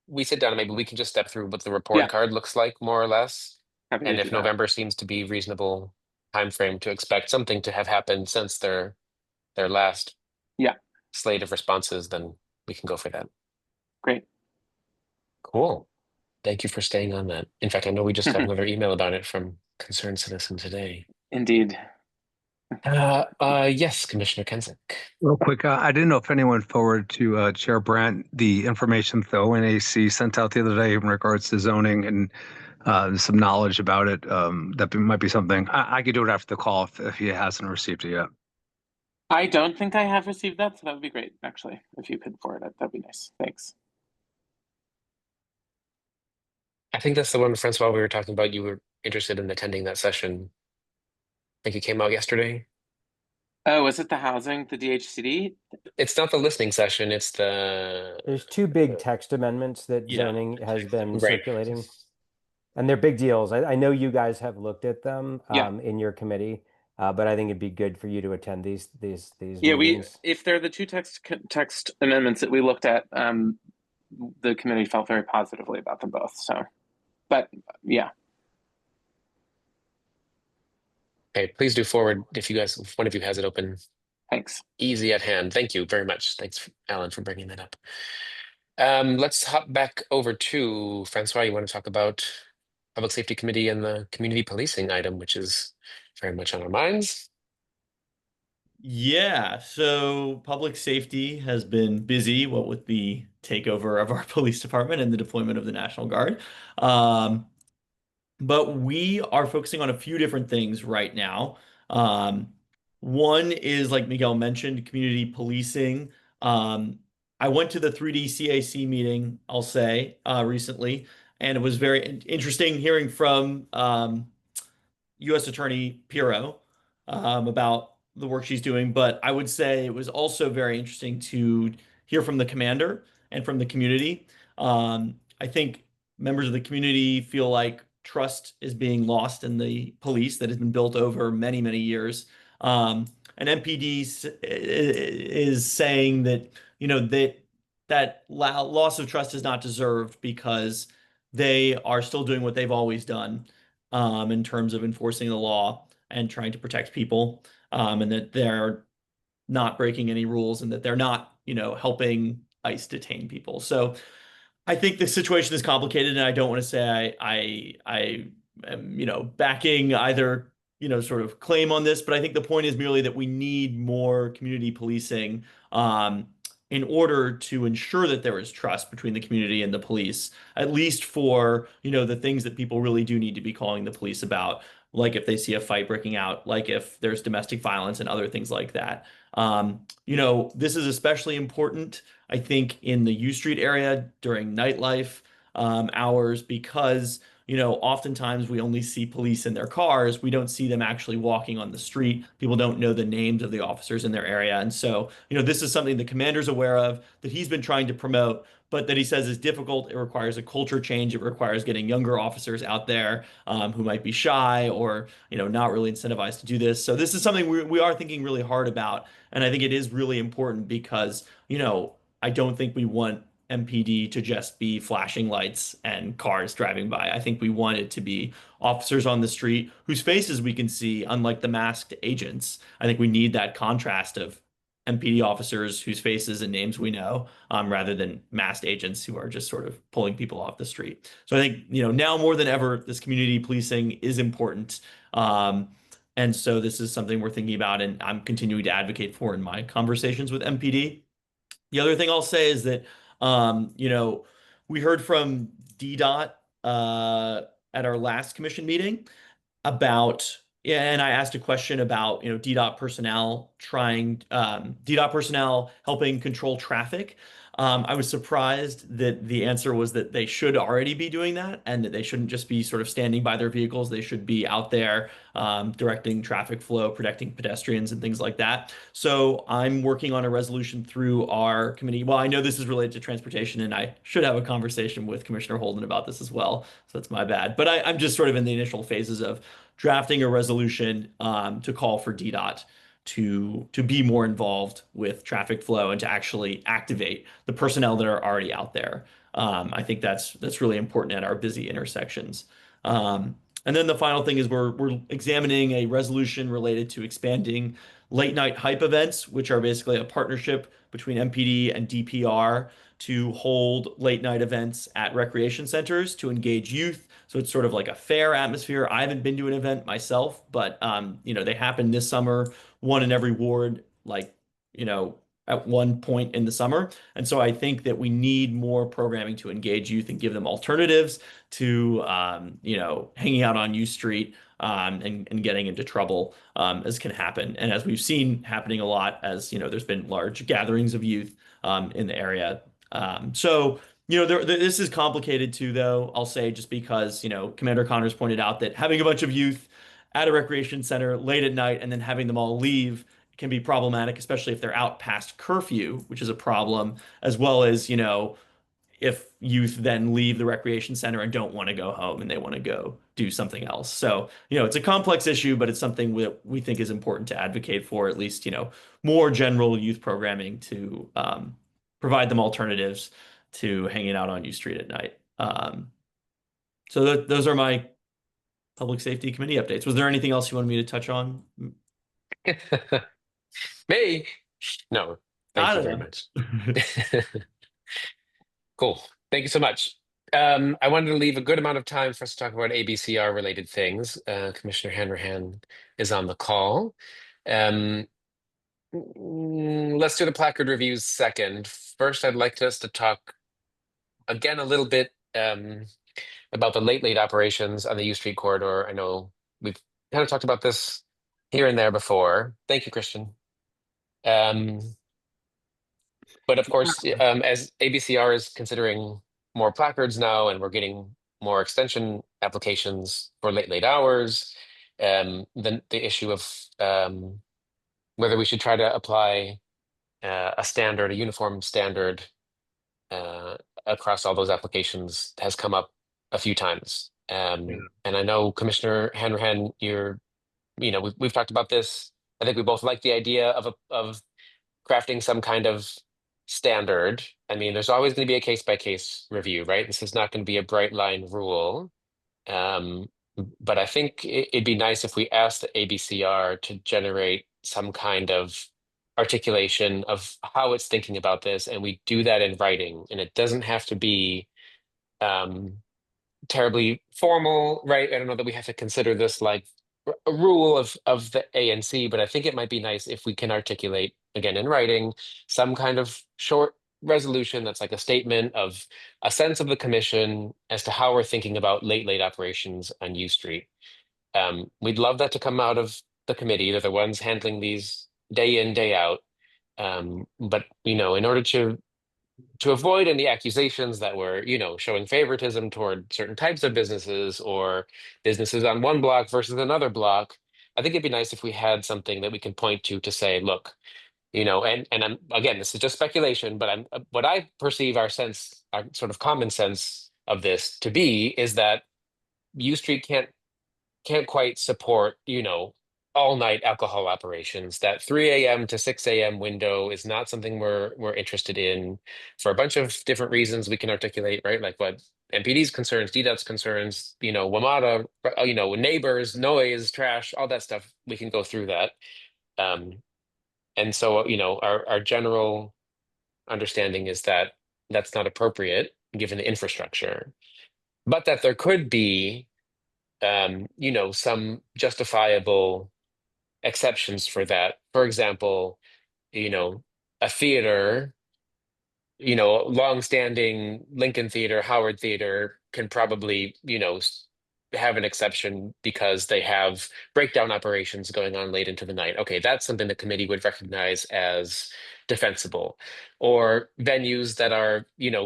we sit down and maybe we can just step through what the report Yeah. card looks like, more or less. Happy And to if do that. November seems to be reasonable time frame to expect something to have happened since their last Yeah. slate of responses, then we can go for that. Great. Cool. Thank you for staying on that. In fact, I know we just got another email about it from Concerned Citizen today. Indeed. Yes, Commissioner Kensick. Real quick, I didn't know if anyone forwarded to Chair Brandt the information the ONAC sent out the other day in regards to zoning and some knowledge about it. That might be something I could do it after the call if he hasn't received it yet. I don't think I have received that, so that would be great, actually. If you could forward it, that'd be nice. Thanks. I think that's the one, Francois, we were talking about. You were interested in attending that session. I think it came out yesterday. Oh, was it the housing, the DHCD? It's not the listening session, it's the There's two big text amendments that Yeah. zoning has been Right. circulating. And they're big deals. I know you guys have looked at them Yeah. in your committee, but I think it'd be good for you to attend these Yeah, meetings. if they're the two text amendments that we looked at, the committee felt very positively about them both. So, but yeah, Okay, please do forward if one of you has it open thanks. easy at hand. Thank you very much. Thanks, Alan, for bringing that up. Let's hop back over to Francois. You want to talk about Public Safety Committee and the community policing item, which is very much on our minds. Yeah, so public safety has been busy, what with the takeover of our police department and the deployment of the National Guard. But we are focusing on a few different things right now. One is, like Miguel mentioned, community policing. I went to the 3D CAC meeting, I'll say, recently, and it was very interesting hearing from U.S. Attorney Pirro about the work she's doing. But I would say it was also very interesting to hear from the commander and from the community. I think members of the community feel like trust is being lost in the police that has been built over many, many years. And MPD is saying that, that loss of trust is not deserved because they are still doing what they've always done in terms of enforcing the law and trying to protect people, and that they're not breaking any rules and that they're not, helping ICE detain people. So I think the situation is complicated, and I don't want to say I am, backing either, sort of claim on this, but I think the point is merely that we need more community policing in order to ensure that there is trust between the community and the police, at least for, the things that people really do need to be calling the police about, like if they see a fight breaking out, like if there's domestic violence and other things like that. This is especially important, I think, in the U Street area during nightlife hours because, oftentimes we only see police in their cars. We don't see them actually walking on the street. People don't know the names of the officers in their area. And so, this is something the commander's aware of, that he's been trying to promote, but that he says is difficult. It requires a culture change. It requires getting younger officers out there who might be shy or, not really incentivized to do this. So this is something we are thinking really hard about. And I think it is really important because, I don't think we want MPD to just be flashing lights and cars driving by. I think we want it to be officers on the street whose faces we can see, unlike the masked agents. I think we need that contrast of MPD officers whose faces and names we know, rather than masked agents who are just sort of pulling people off the street. So I think, now more than ever, this community policing is important. And so this is something we're thinking about, and I'm continuing to advocate for in my conversations with MPD. The other thing I'll say is that, we heard from DDOT at our last commission meeting about, yeah, and I asked a question about, DDOT personnel DDOT personnel helping control traffic. I was surprised that the answer was that they should already be doing that and that they shouldn't just be sort of standing by their vehicles. They should be out there directing traffic flow, protecting pedestrians, and things like that. So I'm working on a resolution through our committee. Well, I know this is related to transportation, and I should have a conversation with Commissioner Holden about this as well. So that's my bad. But I'm just sort of in the initial phases of drafting a resolution to call for DDOT to be more involved with traffic flow and to actually activate the personnel that are already out there. I think that's really important at our busy intersections. And then the final thing is we're examining a resolution related to expanding late night hype events, which are basically a partnership between MPD and DPR to hold late night events at recreation centers to engage youth. So it's sort of like a fair atmosphere. I haven't been to an event myself, but they happen this summer, one in every ward, like, at one point in the summer. And so I think that we need more programming to engage youth and give them alternatives to hanging out on U Street and getting into trouble, as can happen. And as we've seen happening a lot, as there's been large gatherings of youth in the area. So this is complicated too, though, I'll say, just because, Commander Connors pointed out that having a bunch of youth at a recreation center late at night and then having them all leave can be problematic, especially if they're out past curfew, which is a problem, as well as, if youth then leave the recreation center and don't want to go home and they want to go do something else. So, it's a complex issue, but it's something we think is important to advocate for, at least, more general youth programming to provide them alternatives to hanging out on U Street at night. So those are my public safety committee updates. Was there anything else you wanted me to touch on? Me? No, thank you very know. much. Cool. Thank you so much. I wanted to leave a good amount of time for us to talk about ABCR related things. Commissioner Hanrahan is on the call. Let's do the placard reviews second. First, I'd like us to talk again a little bit about the late operations on the U Street corridor. I know we've kind of talked about this here and there before. Thank you, Christian. But of course, as ABCR is considering more placards now, and we're getting more extension applications for late hours, then the issue of whether we should try to apply a uniform standard across all those applications has come up a few times. And I know Commissioner Hanrahan, we've talked about this. I think we both like the idea of crafting some kind of standard. I mean, there's always going to be a case by case review, right? This is not going to be a bright line rule. But I think it'd be nice if we asked the ABCR to generate some kind of articulation of how it's thinking about this, and we do that in writing. And it doesn't have to be terribly formal, right? I don't know that we have to consider this like a rule of the ANC, but I think it might be nice if we can articulate, again, in writing, some kind of short resolution that's like a statement of a sense of the commission as to how we're thinking about late operations on U Street. We'd love that to come out of the committee. They're the ones handling these day in, day out. But in order to avoid any accusations that we're, showing favoritism toward certain types of businesses or businesses on one block versus another block, I think it'd be nice if we had something that we can point to say, look, and I'm, again, this is just speculation, but what I perceive our sort of common sense of this to be is that U Street can't quite support, all night alcohol operations. That 3 a.m. to 6 a.m. window is not something we're interested in for a bunch of different reasons we can articulate, right? Like what MPD's concerns, DDOT's concerns, WMATA, neighbors, noise, trash, all that stuff. We can go through that. And so, our general understanding is that that's not appropriate given the infrastructure, but that there could be, some justifiable exceptions for that. For example, a theater, long-standing Lincoln Theater, Howard Theater can probably, have an exception because they have breakdown operations going on late into the night. Okay, that's something the committee would recognize as defensible. Or venues that are,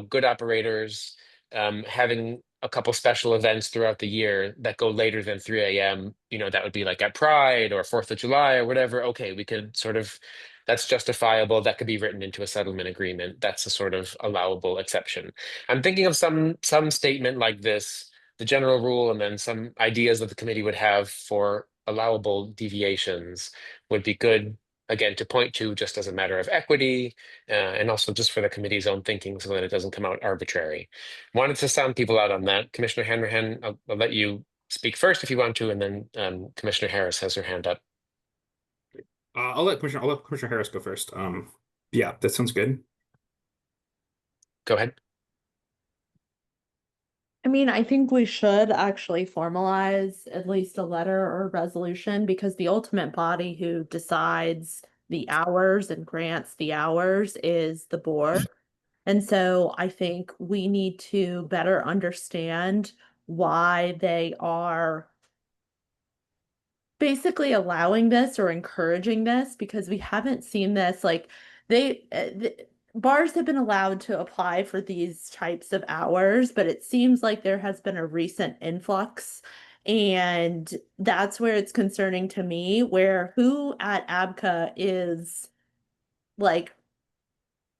good operators, having a couple special events throughout the year that go later than 3 a.m., that would be like at Pride or 4th of July or whatever. Okay, we could sort of that's justifiable. That could be written into a settlement agreement. That's a sort of allowable exception. I'm thinking of some statement like this, the general rule, and then some ideas that the committee would have for allowable deviations would be good, again, to point to just as a matter of equity, and also just for the committee's own thinking so that it doesn't come out arbitrary. Wanted to sound people out on that. Commissioner Hanrahan, I'll let you speak first if you want to, and then Commissioner Harris has her hand up. I'll let Commissioner Harris go first. Yeah, that sounds good. Go ahead. I mean, I think we should actually formalize at least a letter or resolution because the ultimate body who decides the hours and grants the hours is the board. And so I think we need to better understand why they are basically allowing this or encouraging this because we haven't seen this like bars have been allowed to apply for these types of hours, but it seems like there has been a recent influx. And that's where it's concerning to me, where who at ABCA is like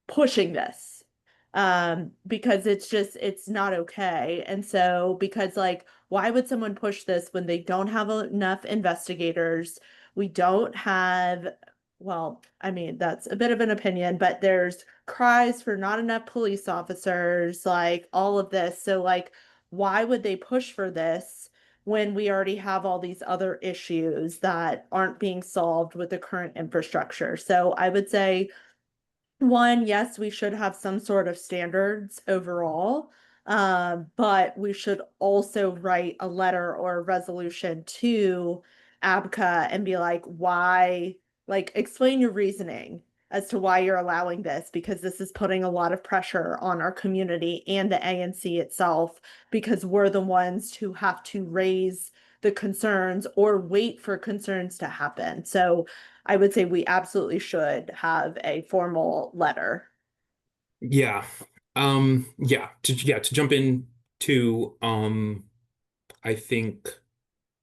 pushing this because it's not okay. And so because like why would someone push this when they don't have enough investigators? We don't have, well, I mean, that's a bit of an opinion, but there's cries for not enough police officers, like all of this. So like why would they push for this when we already have all these other issues that aren't being solved with the current infrastructure? So I would say one, yes, we should have some sort of standards overall, but we should also write a letter or a resolution to ABCA and be like, why, like, explain your reasoning as to why you're allowing this, because this is putting a lot of pressure on our community and the ANC itself, because we're the ones who have to raise the concerns or wait for concerns to happen. So I would say we absolutely should have a formal letter. Yeah. To jump in to I think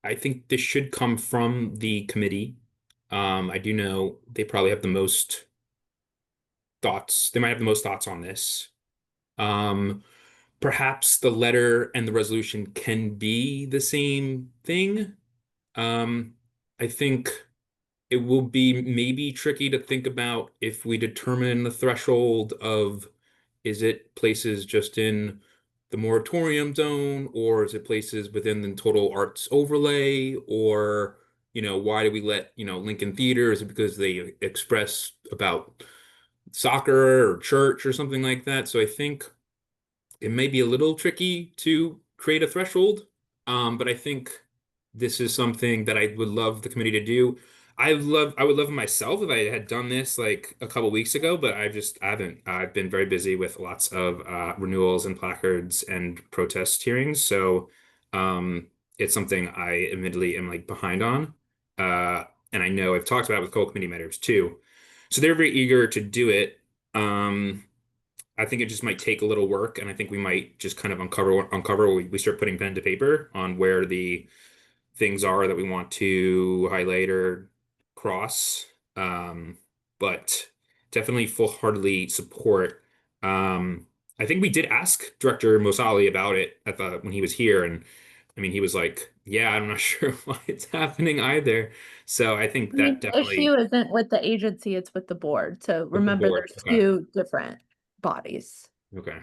I think this should come from the committee. I do know they probably have the most thoughts. They might have the most thoughts on this. Um, Perhaps the letter and the resolution can be the same thing. Um, I think it will be maybe tricky to think about if we determine the threshold of is it places just in the moratorium zone or is it places within the total arts overlay or why do we let Lincoln Theater, is it because they express about soccer or church or something like that? So I think it may be a little tricky to create a threshold, but I think this is something that I would love the committee to do. I would love it myself if I had done this like a couple weeks ago, but I haven't. I've been very busy with lots of renewals and placards and protest hearings, so it's something I admittedly am like behind on. Uh, and I know I've talked about it with co-committee members too, so they're very eager to do it. I think it just might take a little work, and I think we might just kind of uncover when we start putting pen to paper on where the things are that we want to highlight or cross. But definitely full-heartedly support. I think we did ask Director Mosali about it when he was here, and I mean, he was like, yeah, I'm not sure why it's happening either. So I think I that mean, the issue definitely isn't with the agency, it's with the board. So with the remember, board. there's Okay. two different bodies. Okay.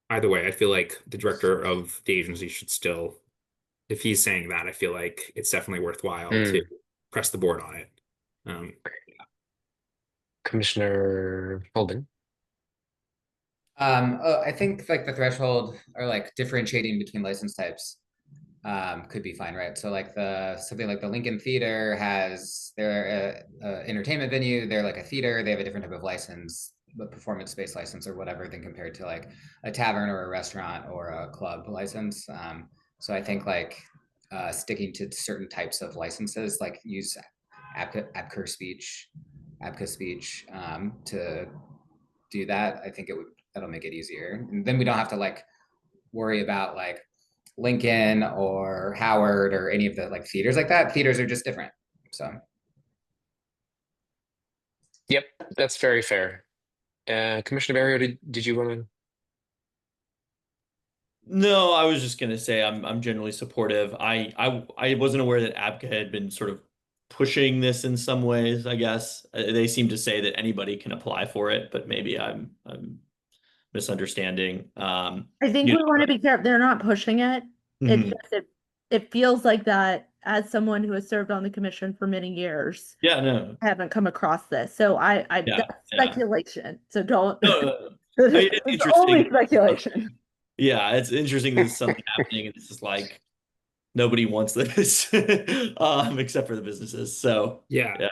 Either way, I feel like the director of the agency should still, if he's saying that, I feel like it's definitely worthwhile to Mm. press the board on it. Um, Commissioner Holden. I think like the threshold or like differentiating between license types could be fine, right? So like something like the Lincoln Theater has their entertainment venue, they're like a theater, they have a different type of license, the performance-based license or whatever, than compared to like a tavern or a restaurant or a club license. So I think like sticking to certain types of licenses, like use ABCR speech, ABCA speech to do that. I think that'll make it easier. And then we don't have to like worry about like Lincoln or Howard or any of the like theaters like that. Theaters are just different. So Yep, that's very fair. Commissioner Barrio, did you want to? No, I was just gonna say I'm generally supportive. I wasn't aware that ABCA had been sort of pushing this in some ways, I guess. They seem to say that anybody can apply for it, but maybe I'm misunderstanding. I think You we want to be careful. They're not pushing it. know, It mhm. just it feels like that as someone who has served on the commission for many years, Yeah, no. I haven't come across this. So I Yeah, that's yeah. speculation. So don't No, no, no. I mean, it's it's only interesting. speculation. Yeah, it's interesting that there's something happening and it's just like nobody wants this except for the businesses. So yeah, yeah.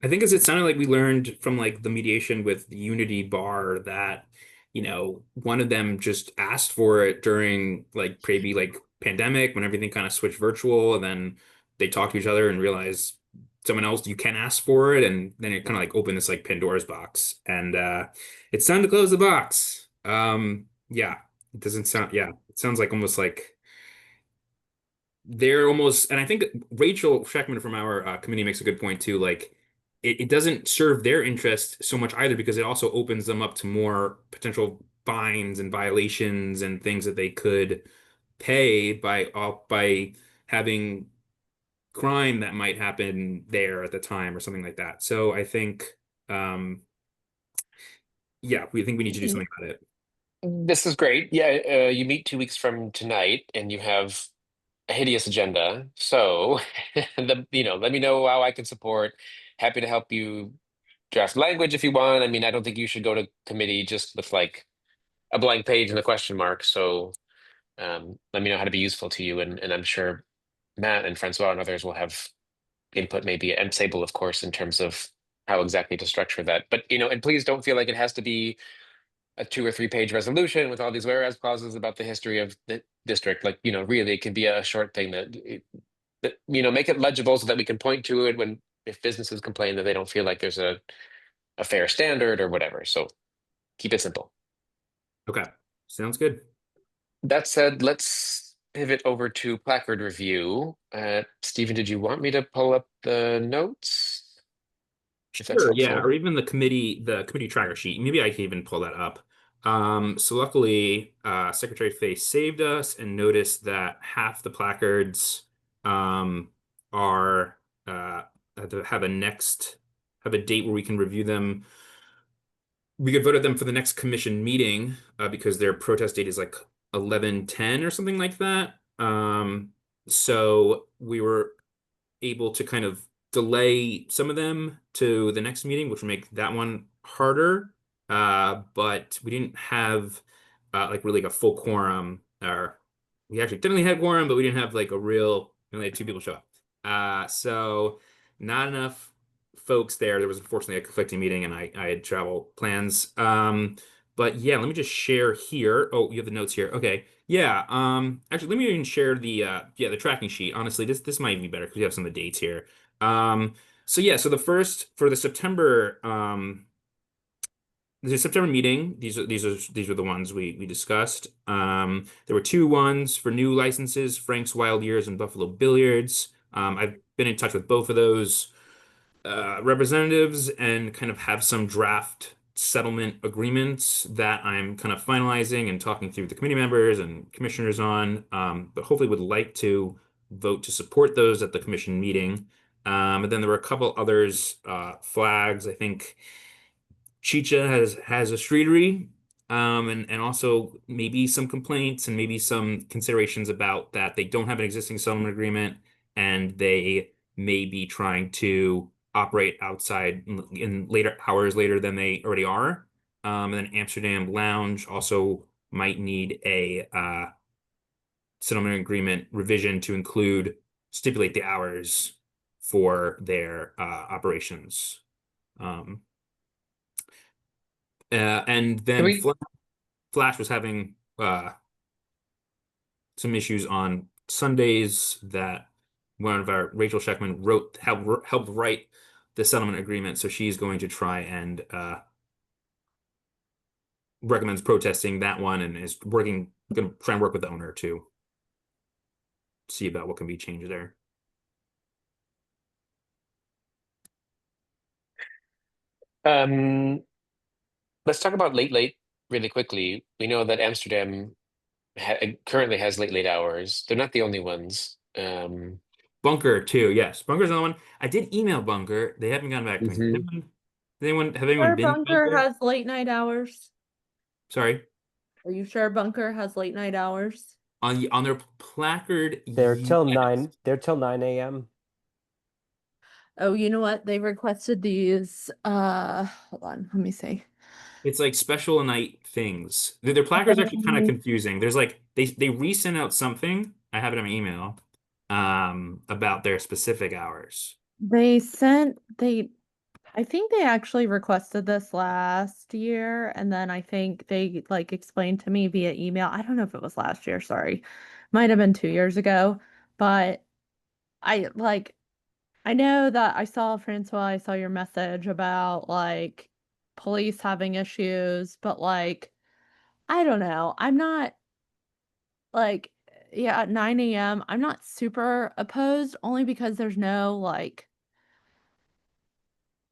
I think as it sounded like we learned from like the mediation with the Unity Bar that, one of them just asked for it during like maybe like pandemic when everything kind of switched virtual, and then they talked to each other and realized someone else you can ask for it, and then it kind of like opened this like Pandora's box, and it's time to close the box. Yeah, it doesn't sound, yeah, it sounds like almost like they're almost, and I think Rachel Scheckman from our committee makes a good point too. Like, it doesn't serve their interest so much either because it also opens them up to more potential fines and violations and things that they could pay by having crime that might happen there at the time or something like that. So I think, um, yeah, we think we need to do something about it. This is great. Yeah, you meet 2 weeks from tonight, and you have a hideous agenda. So, let me know how I can support. Happy to help you draft language if you want. I mean, I don't think you should go to committee just with like a blank page and a question mark. So, let me know how to be useful to you, and I'm sure Matt and Francois and others will have input, maybe, and Sable, of course, in terms of how exactly to structure that. But and please don't feel like it has to be a 2 or 3 page resolution with all these whereas clauses about the history of the district. Like, really, it can be a short thing that make it legible so that we can point to it when if businesses complain that they don't feel like there's a fair standard or whatever. So keep it simple. Okay, sounds good. That said, let's pivot over to placard review. Stephen, did you want me to pull up the notes? If that's Sure, yeah, helpful. or even the committee tracker sheet. Maybe I can even pull that up. So luckily, Secretary Fay saved us and noticed that half the placards are have a date where we can review them. We could vote at them for the next commission meeting because their protest date is like 11/10 or something like that. So we were able to kind of delay some of them to the next meeting, which would make that one harder. But we didn't have like really like a full quorum, or we actually technically had quorum, but we didn't have like we only had 2 people show up. So not enough folks there. There was unfortunately a conflicting meeting, and I had travel plans. But yeah, let me just share here. Oh, you have the notes here. Okay. Yeah. Actually, let me even share the tracking sheet. Honestly, this might be better because we have some of the dates here. So yeah, so the first for the September meeting, these are the ones we discussed. There were two ones for new licenses, Frank's Wild Years and Buffalo Billiards. I've been in touch with both of those representatives and kind of have some draft settlement agreements that I'm kind of finalizing and talking through with the committee members and commissioners on, but hopefully would like to vote to support those at the commission meeting. And then there were a couple others, flags. I think Chicha has a streetery, and also maybe some complaints and maybe some considerations about that they don't have an existing settlement agreement and they may be trying to operate outside in later hours later than they already are. And then Amsterdam Lounge also might need a settlement agreement revision to include stipulate the hours for their operations. Um, and Can then we Flash was having some issues on Sundays that one of our Rachel Scheckman helped write the settlement agreement, so she's going to try and recommends protesting that one and is going to try and work with the owner to see about what can be changed there. let's talk about late really quickly. We know that Amsterdam currently has late hours. They're not the only ones. Bunker too, yes. Bunker's another one. I did email Bunker. They haven't gotten back to me. Mhm. Have anyone Sure, been to Bunker Bunker? has late night hours. Sorry. Are you sure Bunker has late night hours? On their placard, They're till yes. 9. They're till 9 a.m. Oh, you know what? They requested these. Hold on, let me see. It's like special night things. Their placard's actually kind of confusing. There's like they resent out something. I have it in my email about their specific hours. I think they actually requested this last year, and then I think they like explained to me via email. I don't know if it was last year, sorry. Might have been 2 years ago, but I know that I saw Francois, I saw your message about like police having issues, but like I don't know. I'm not like yeah, at 9 a.m. I'm not super opposed only because there's no like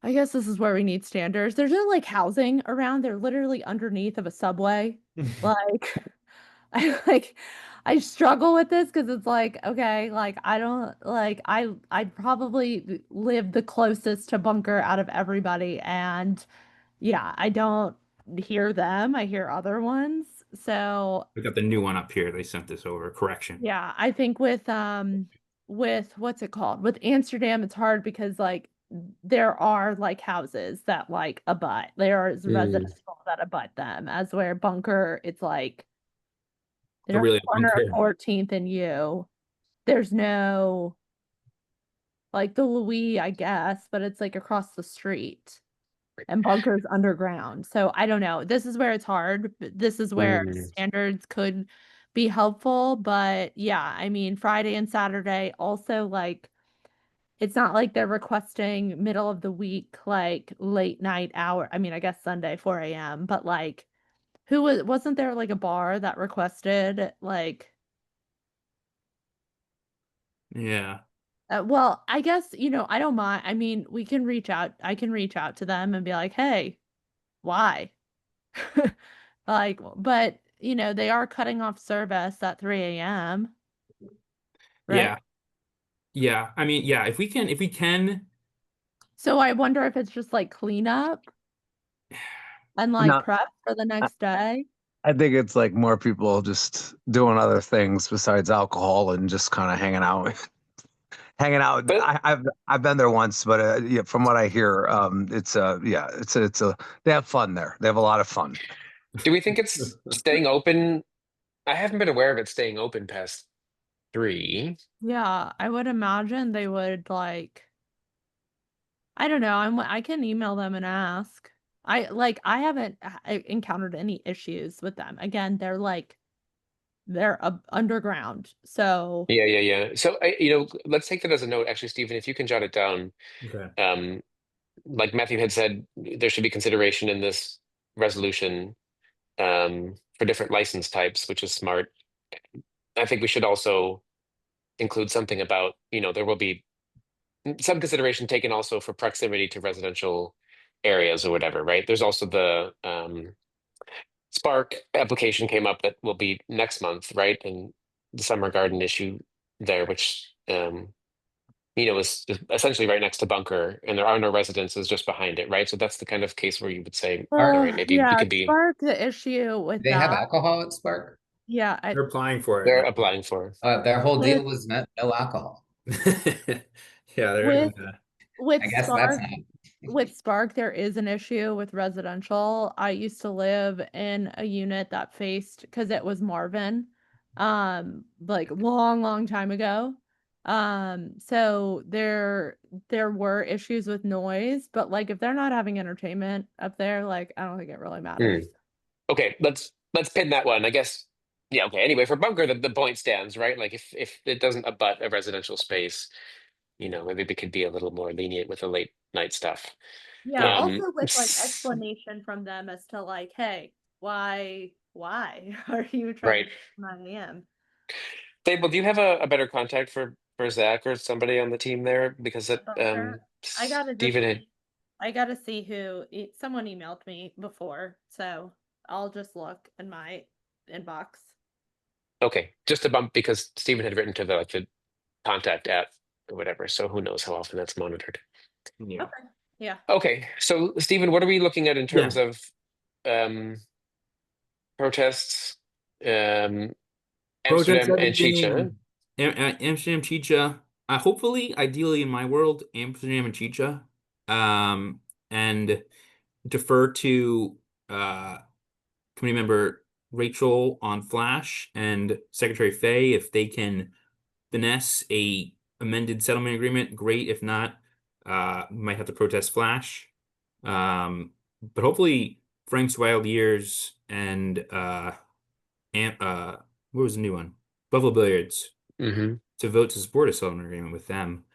I guess this is where we need standards. There's no like housing around. They're literally underneath of a subway. Like like I struggle with this because it's like, okay, like I don't like I'd probably live the closest to Bunker out of everybody. And yeah, I don't hear them. I hear other ones. So We got the new one up here. They sent this over. Correction. yeah, I think with what's it called? With Amsterdam, it's hard because like there are like houses that like abut. There is Mm. residential that abut them. As where Bunker, it's like Oh, they're really? corner of Bunker. 14th and U. There's no like the Louis, I guess, but it's like across the street. And Bunker's underground. So I don't know. This is where it's hard. This is where Mm. standards could be helpful. But yeah, I mean, Friday and Saturday also like it's not like they're requesting middle of the week, like late night hour. I mean, I guess Sunday, 4 a.m. But like wasn't there like a bar that requested like Yeah. well, I guess, I don't mind. I mean, we can reach out. I can reach out to them and be like, hey, why? Like, but they are cutting off service at 3 a.m., right? Yeah. Yeah. I mean, yeah, if we can, So I wonder if it's just like cleanup and like No, prep for the I next day. I think it's like more people just doing other things besides alcohol and just kind of hanging out. Hanging out. But I've been there once, but yeah, from what I hear, it's yeah, it's a they have fun there. They have a lot of fun. do we think it's staying open? I haven't been aware of it staying open past 3. Yeah, I would imagine they would like, I don't know. I can email them and ask. I haven't encountered any issues with them. Again, they're underground. So Yeah. So let's take that as a note. Actually, Stephen, if you can jot it down. okay. Like Matthew had said, there should be consideration in this resolution for different license types, which is smart. I think we should also include something about, there will be some consideration taken also for proximity to residential areas or whatever, right? There's also the Spark application came up that will be next month, right? And the summer garden issue there, which is essentially right next to Bunker, and there are no residences just behind it, right? So that's the kind of case where you would say, all Are right, maybe we Yeah, could be Spark, the issue with do they have that. alcohol at Spark? Yeah, They're applying for they're it. applying for. Their whole With- deal was no alcohol. Yeah, with with I guess that's Spark, not. with Spark, there is an issue with residential. I used to live in a unit that faced because it was Marvin, like long time ago. So there were issues with noise, but like if they're not having entertainment up there, like I don't think it really matters. Okay, let's pin that one. I guess. Yeah. Okay. Anyway, for Bunker, the point stands, right? Like if it doesn't abut a residential space, maybe we could be a little more lenient with the late night stuff. Yeah, Um, also with like explanation from them as to like, hey, why are you trying right. to 9 a.m.? Dave, well, do you have a better contact for Zach or somebody on the team there? Because that Bunker. I gotta just Steven had. see. I gotta see who someone emailed me before, so I'll just look in my inbox. Okay, just a bump because Steven had written to the contact app or whatever. So who knows how often that's monitored. Yeah. Okay. Yeah. Okay, so Steven, what are we looking at in terms of protests? Protest Amsterdam and Chicha. Amsterdam, Chicha. Hopefully, ideally in my world, Amsterdam and Chicha. And defer to committee member Rachel on Flash and Secretary Fay if they can finesse a amended settlement agreement. Great. If not, might have to protest Flash. But hopefully Frank's Wild Years and what was the new one? Buffalo Billiards to vote to support a settlement agreement with them.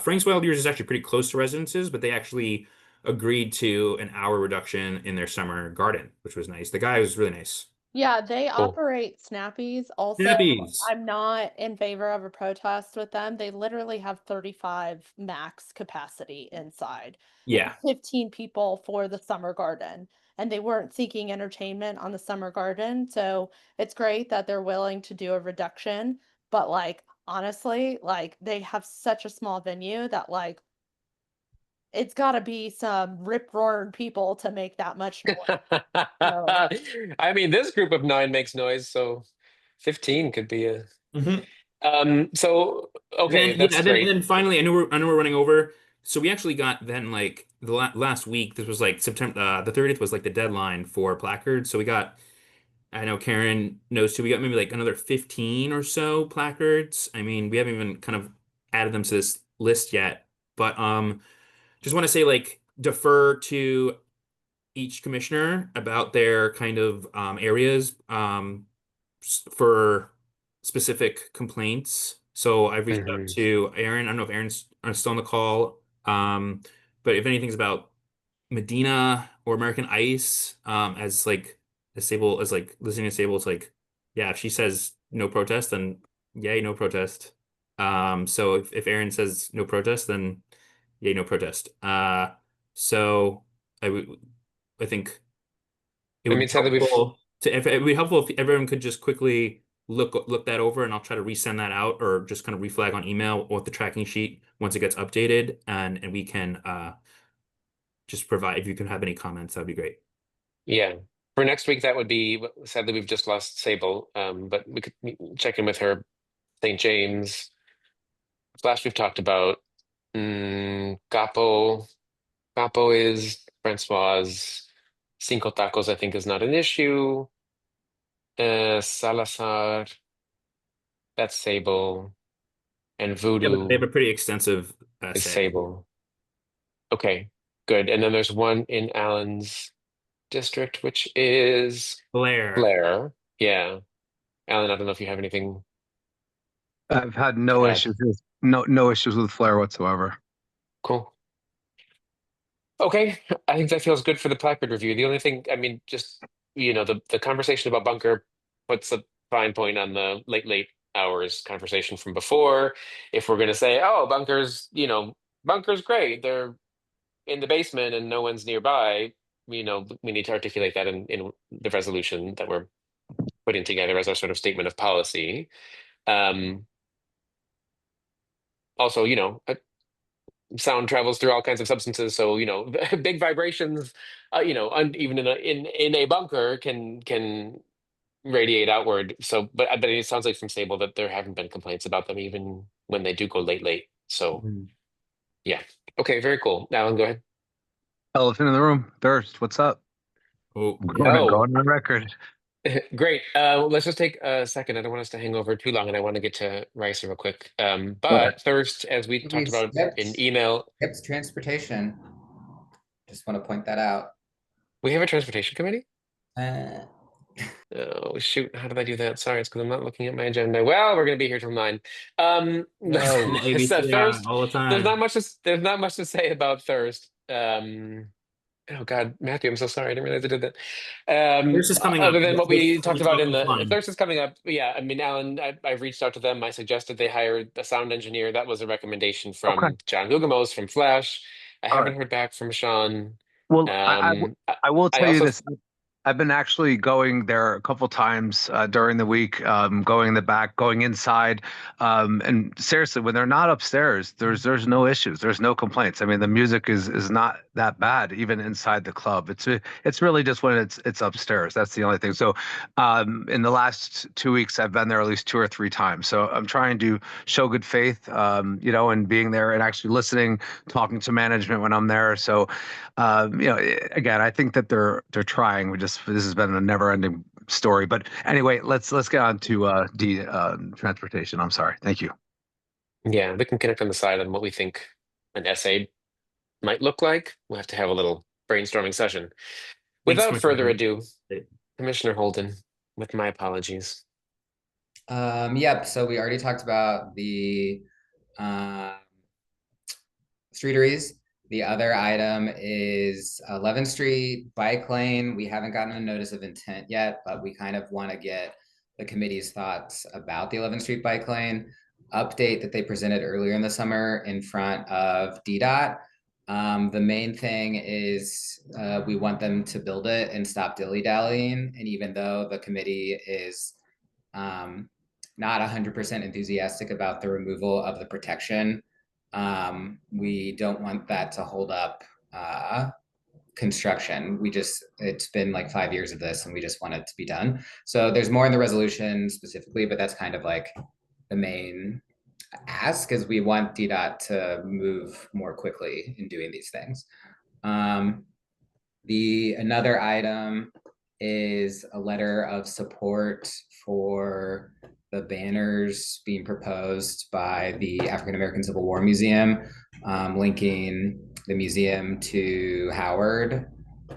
Frank's Wild Years is actually pretty close to residences, but they actually agreed to an hour reduction in their summer garden, which was nice. The guy was really nice. Yeah, they Cool. operate Snappies. Also, Snappies. I'm not in favor of a protest with them. They literally have 35 max capacity inside. Yeah. 15 people for the summer garden. And they weren't seeking entertainment on the summer garden. So it's great that they're willing to do a reduction. But like honestly, like they have such a small venue that like it's gotta be some rip-roaring people to make that much noise. So I mean, this group of 9 makes noise, so 15 could be a. So okay, that's And great. then finally, I know we're running over. So we actually got then like the last week. This was like September. The 30th was like the deadline for placards. So we got. I know Karen knows too. We got maybe like another 15 or so placards. I mean, we haven't even kind of added them to this list yet. But just want to say like defer to each commissioner about their kind of areas for specific complaints. So I've reached out to Aaron. I don't know if Aaron's still on the call. But if anything's about Medina or American Ice, as like disabled as like listening disabled, it's like, yeah, if she says no protest, then yay, no protest. So if Aaron says no protest, then yay, no protest. So I think it I would mean, be sadly, helpful to if it would be helpful if everyone could just quickly look that over, and I'll try to resend that out or just kind of reflag on email with the tracking sheet once it gets updated, and we can just provide if you can have any comments, that'd be great. Yeah. For next week, that would be sadly we've just lost Sable, but we could check in with her. St. James. Flash we've talked about. Capo. Capo is Francois. Cinco Tacos, I think, is not an issue. Salazar, that's Sable. And Yeah, but they have Voodoo a pretty extensive is essay. Sable. Okay, good. And then there's one in Allen's district, which is Blair. Blair. Yeah. Allen, I don't know if you have anything I've had to no add. issues with no issues with Flair whatsoever. Cool. Okay, I think that feels good for the placard review. The only thing, I mean, just the conversation about Bunker puts a fine point on the late hours conversation from before. If we're gonna say, oh, Bunker's great, they're in the basement and no one's nearby, we need to articulate that in the resolution that we're putting together as our sort of statement of policy. Also, sound travels through all kinds of substances, so big vibrations, even in a bunker can radiate outward. So, but it sounds like from Sable that there haven't been complaints about them even when they do go late. So, yeah. Okay, very cool. Alan, go ahead. Elephant in the room. Thirst. What's up? Oh, Going on record. Great. Let's just take a second. I don't want us to hang over too long, and I want to get to Rice real quick. Sure. But Thirst, as we We talked about in skipped email, transportation. Just want to point that out. we have a transportation committee. Uh, Oh shoot! How did I do that? Sorry, it's because I'm not looking at my agenda. Well, we're gonna be here till 9. no, ABC Thirst. all the There's time. not much to say about Thirst. Oh God, Matthew, I'm so sorry. I didn't realize I did that. This is coming up. Other than what we talked Let's about talk in the offline. Thirst is coming up. Yeah, I mean, Alan, I've reached out to them. I suggested they hire a sound engineer. That was a recommendation Okay. from John Gugamos from Flash. I All haven't right. heard back from Sean. Well, I will I tell you also this. I've been actually going there a couple times during the week, going in the back, going inside, and seriously, when they're not upstairs, there's no issues, there's no complaints. I mean, the music is not that bad even inside the club. It's really just when it's upstairs. That's the only thing. So, in the last 2 weeks, I've been there at least 2 or 3 times. So I'm trying to show good faith, and being there and actually listening, talking to management when I'm there. So. Again, I think that they're trying. This has been a never-ending story. But anyway, let's get on to transportation. I'm sorry. Thank you. Yeah, we can connect on the side on what we think an essay might look like. We'll have to have a little brainstorming session. Thanks, Without further Commissioner. ado, Commissioner Holden, with my apologies. Yep. So we already talked about the streeteries. The other item is 11th Street bike lane. We haven't gotten a notice of intent yet, but we kind of want to get the committee's thoughts about the 11th Street bike lane update that they presented earlier in the summer in front of DDOT. The main thing is we want them to build it and stop dilly-dallying. And even though the committee is not 100% enthusiastic about the removal of the protection, we don't want that to hold up construction. It's been like 5 years of this and we just want it to be done. So there's more in the resolution specifically, but that's kind of like the main ask, is we want DDOT to move more quickly in doing these things. Another item is a letter of support for the banners being proposed by the African American Civil War Museum, linking the museum to Howard,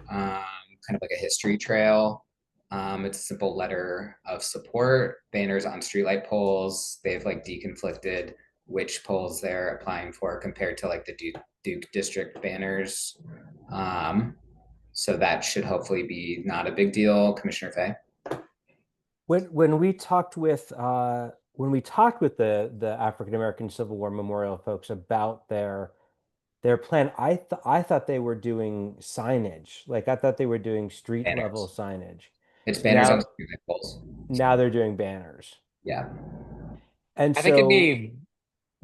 kind of like a history trail. It's a simple letter of support. Banners on streetlight poles. They've like deconflicted which poles they're applying for compared to like the Duke District banners. So that should hopefully be not a big deal. Commissioner Fay. When we talked with the African American Civil War Memorial folks about their plan, I thought they were doing signage. Like I thought they were doing street Banners. level signage. It's banners on Now, streetlight poles. now they're doing banners. Yeah. And I think it'd so, be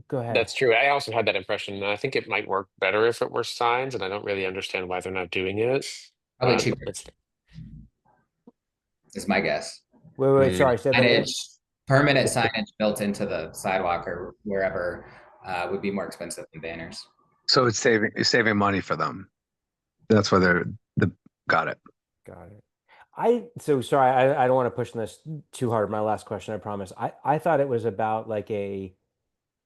go ahead. That's true. I also had that impression. And I think it might work better if it were signs, and I don't really understand why they're not doing it. Probably cheaper is my guess. Wait, sorry, say that again. Permanent signage built into the sidewalk or wherever would be more expensive than banners. So it's saving money for them. That's why got it. Got it. So sorry, I don't want to push this too hard. My last question, I promise. I thought it was about like you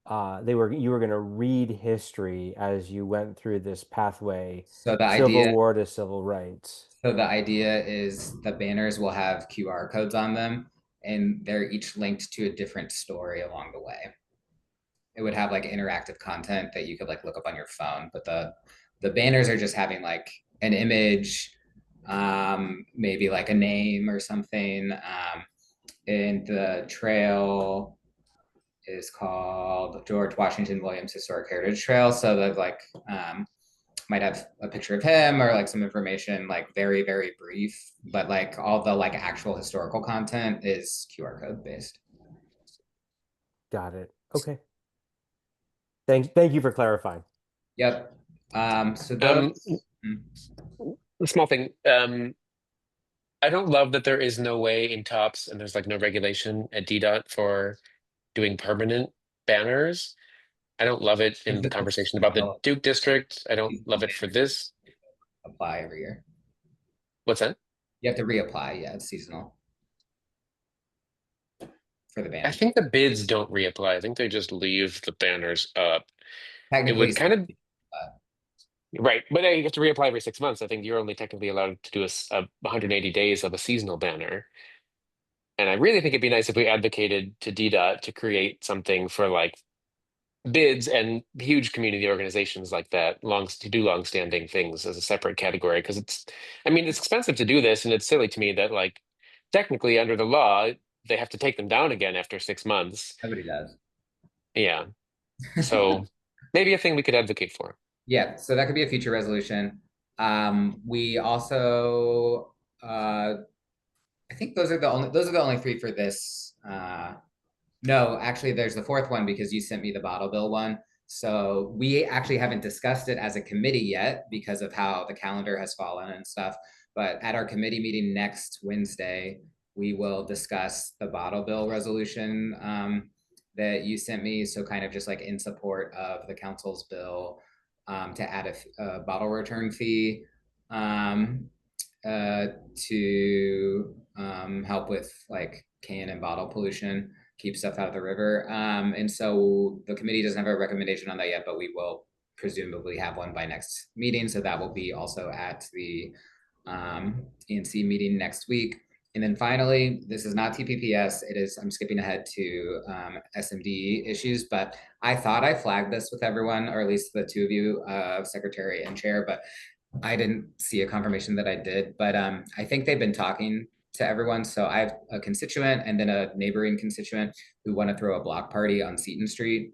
were going to read history as you went through this pathway, So the Civil idea War to civil rights. So the idea is the banners will have QR codes on them, and they're each linked to a different story along the way. It would have like interactive content that you could like look up on your phone, but the banners are just having like an image, maybe like a name or something. And the trail is called George Washington Williams Historic Heritage Trail. So that like might have a picture of him or like some information, like very, very brief, but like all the like actual historical content is QR code based. Got it. Okay. Thank you for clarifying. Yep. So Um, those. a small thing. I don't love that there is no way in TOPS and there's like no regulation at DDOT for doing permanent banners. I don't love it in the conversation about the Duke District. I don't love it for this. Apply every year. What's that? You have to reapply. Yeah, it's seasonal for the I banners. think the bids don't reapply. I think they just leave the banners up. It Technically, would kind of right, but you have to reapply every 6 months. I think you're only technically allowed to do a 180 days of a seasonal banner. And I really think it'd be nice if we advocated to DDOT to create something for like bids and huge community organizations like that to do long-standing things as a separate category because I mean it's expensive to do this and it's silly to me that like technically under the law they have to take them down again after 6 months. nobody does. Yeah, so maybe a thing we could advocate for. Yeah, so that could be a future resolution. We also, I think those are the only three for this. No, actually, there's the fourth one because you sent me the bottle bill one. So we actually haven't discussed it as a committee yet because of how the calendar has fallen and stuff. But at our committee meeting next Wednesday, we will discuss the bottle bill resolution that you sent me. So kind of just like in support of the council's bill to add a bottle return fee to help with like can and bottle pollution, keep stuff out of the river. And so the committee doesn't have a recommendation on that yet, but we will presumably have one by next meeting. So that will be also at the ANC meeting next week. And then finally, this is not TPPS. It is, I'm skipping ahead to SMD issues, but I thought I flagged this with everyone, or at least the two of you, secretary and chair, but I didn't see a confirmation that I did. But I think they've been talking to everyone. So I have a constituent and then a neighboring constituent who want to throw a block party on Seton Street.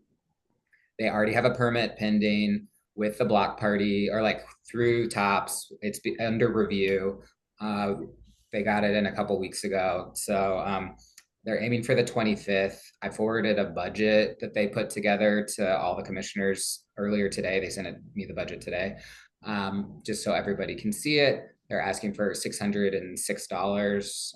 They already have a permit pending with the block party or like through TOPS. It's under review. They got it in a couple weeks ago. So they're aiming for the 25th. I forwarded a budget that they put together to all the commissioners earlier today. They sent me the budget today, just so everybody can see it. They're asking for $606.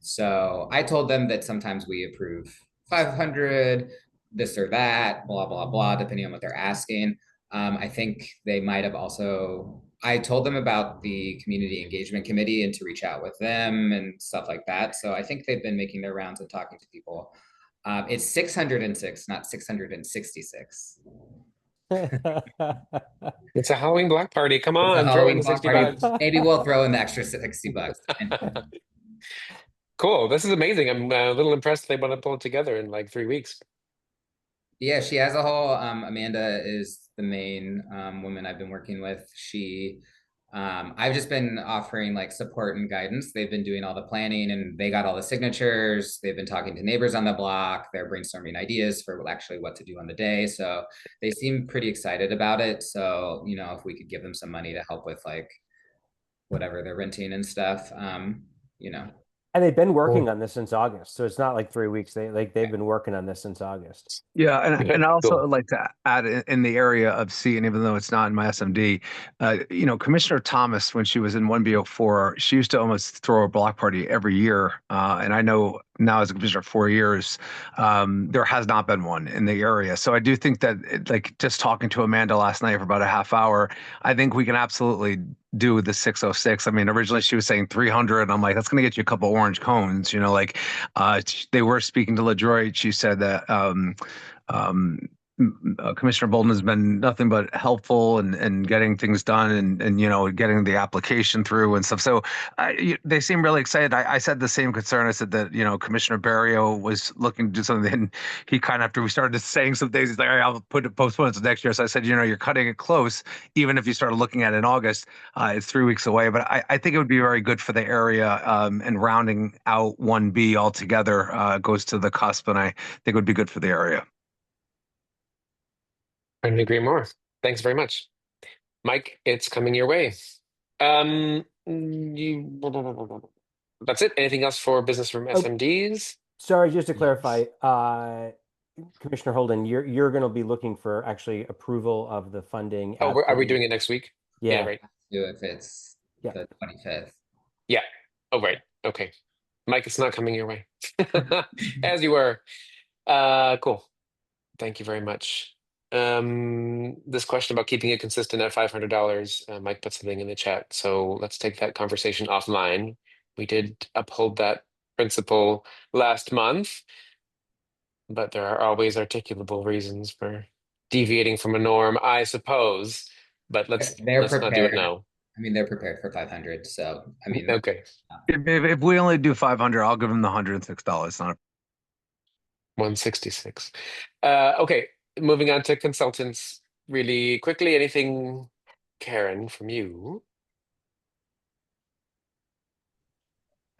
So I told them that sometimes we approve 500, this or that, blah, blah, blah, depending on what they're asking. I think they might have also, I told them about the community engagement committee and to reach out with them and stuff like that. So I think they've been making their rounds and talking to people. It's 606, not 666. It's a Halloween block party. Come on, throw in the 60 bucks. Maybe we'll throw in the extra 60 bucks. Cool. This is amazing. I'm a little impressed they want to pull it together in like 3 weeks. Yeah, she has a whole, Amanda is the main woman I've been working with. I've just been offering like support and guidance. They've been doing all the planning and they got all the signatures. They've been talking to neighbors on the block. They're brainstorming ideas for actually what to do on the day. So they seem pretty excited about it. So, you know, if we could give them some money to help with like whatever they're renting and stuff, you know. And they've been working on this since August, so it's not like 3 weeks. They've been working on this since August. Yeah, and I also Cool. like to add in the area of C, and even though it's not in my SMD, you know, Commissioner Thomas, when she was in 1B04, she used to almost throw a block party every year. And I know now as a commissioner 4 years, there has not been one in the area. So I do think that, like, just talking to Amanda last night for about a half hour, I think we can absolutely do the 606. I mean, originally she was saying 300, and I'm like, that's going to get you a couple orange cones, you know, like they were speaking to LaDroit. She said that Commissioner Bolden has been nothing but helpful and getting things done and you know getting the application through and stuff. So they seem really excited. I said the same concern. I said that you know Commissioner Barrio was looking to do something. And he kind of after we started saying some things, he's like, all right, I'll postpone it to next year. So I said, you know, you're cutting it close. Even if you started looking at it in August, it's 3 weeks away. But I think it would be very good for the area and rounding out 1B altogether goes to the cusp, and I think it would be good for the area. I couldn't agree more. Thanks very much. Mike, it's coming your way. That's it. Anything else for business from Oh, SMDs? sorry, just to Yes. clarify, Commissioner Holden, you're going to be looking for actually approval of the funding Oh, at are we the, doing it next week? Yeah, yeah, right. Do if it's yeah. the 25th. Yeah. Oh, right. Okay. Mike, it's not coming your way. As you were. Cool. Thank you very much. This question about keeping it consistent at $500, Mike put something in the chat, so let's take that conversation offline. We did uphold that principle last month, but there are always articulable reasons for deviating from a norm, I suppose. But They're let's not do it prepared. now. I mean, they're prepared for 500. So, I mean, Okay. If we only do 500, I'll give them the $106. Not 166. Okay, moving on to consultants really quickly. Anything, Karen, from you?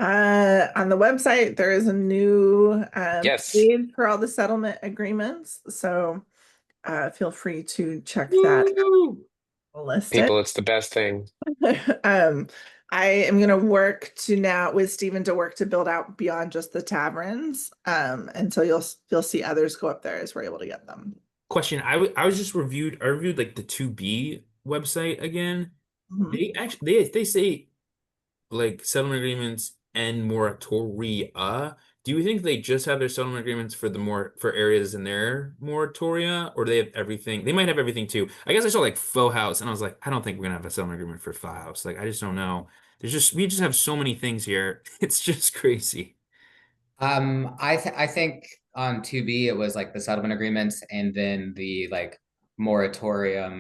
On the website, there is a new Yes. page for all the settlement agreements. So feel free to check that. Woo! We'll list it. People, it's the best thing. I am going to work to now with Stephen to work to build out beyond just the taverns. And so you'll see others go up there as we're able to get them. Question, I was just I reviewed like the 2B website again. Mhm. They actually they say like settlement agreements and moratoria. Do you think they just have their settlement agreements for for areas in their moratoria, or do they have everything? They might have everything too. I guess I saw like Faux House, and I was like, I don't think we're gonna have a settlement agreement for Faux House. Like, I just don't know. We just have so many things here. It's just crazy. I think on 2B it was like the settlement agreements and then the like moratoria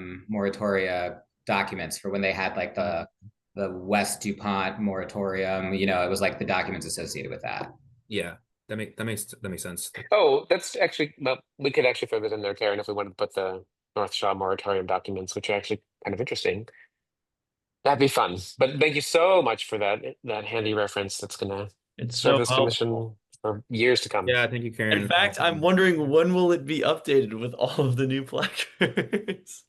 documents for when they had like the West DuPont moratorium. You know, it was like the documents associated with that. Yeah, that makes sense. Oh, that's actually, well, we could actually throw that in there, Karen, if we wanted to put the North Shaw moratorium documents, which are actually kind of interesting. That'd be fun. But thank you so much for that handy reference. That's gonna It's serve so this helpful. commission for years to come. Yeah, thank you, Karen. In fact, I'm wondering when will it be updated with all of the new placards?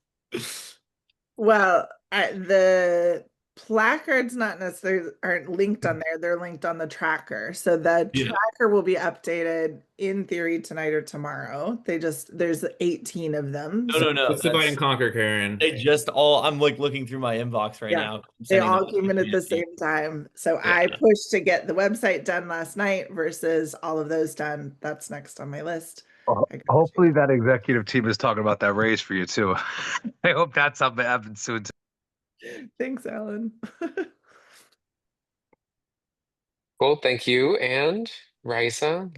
Well, the placards not necessarily aren't linked on there. They're linked on the tracker. So the Yeah. tracker will be updated in theory tonight or tomorrow. There's 18 of them. No. Let's divide and conquer, Karen. They just all, I'm like looking through my inbox right Yeah. now. They all came in at the same time. So I pushed to get the website done last night versus all of those done. That's next on my list. hopefully that executive team is talking about that raise for you too. I hope that's something that happens soon. Thanks, Alan. Cool, thank you. And Raisa,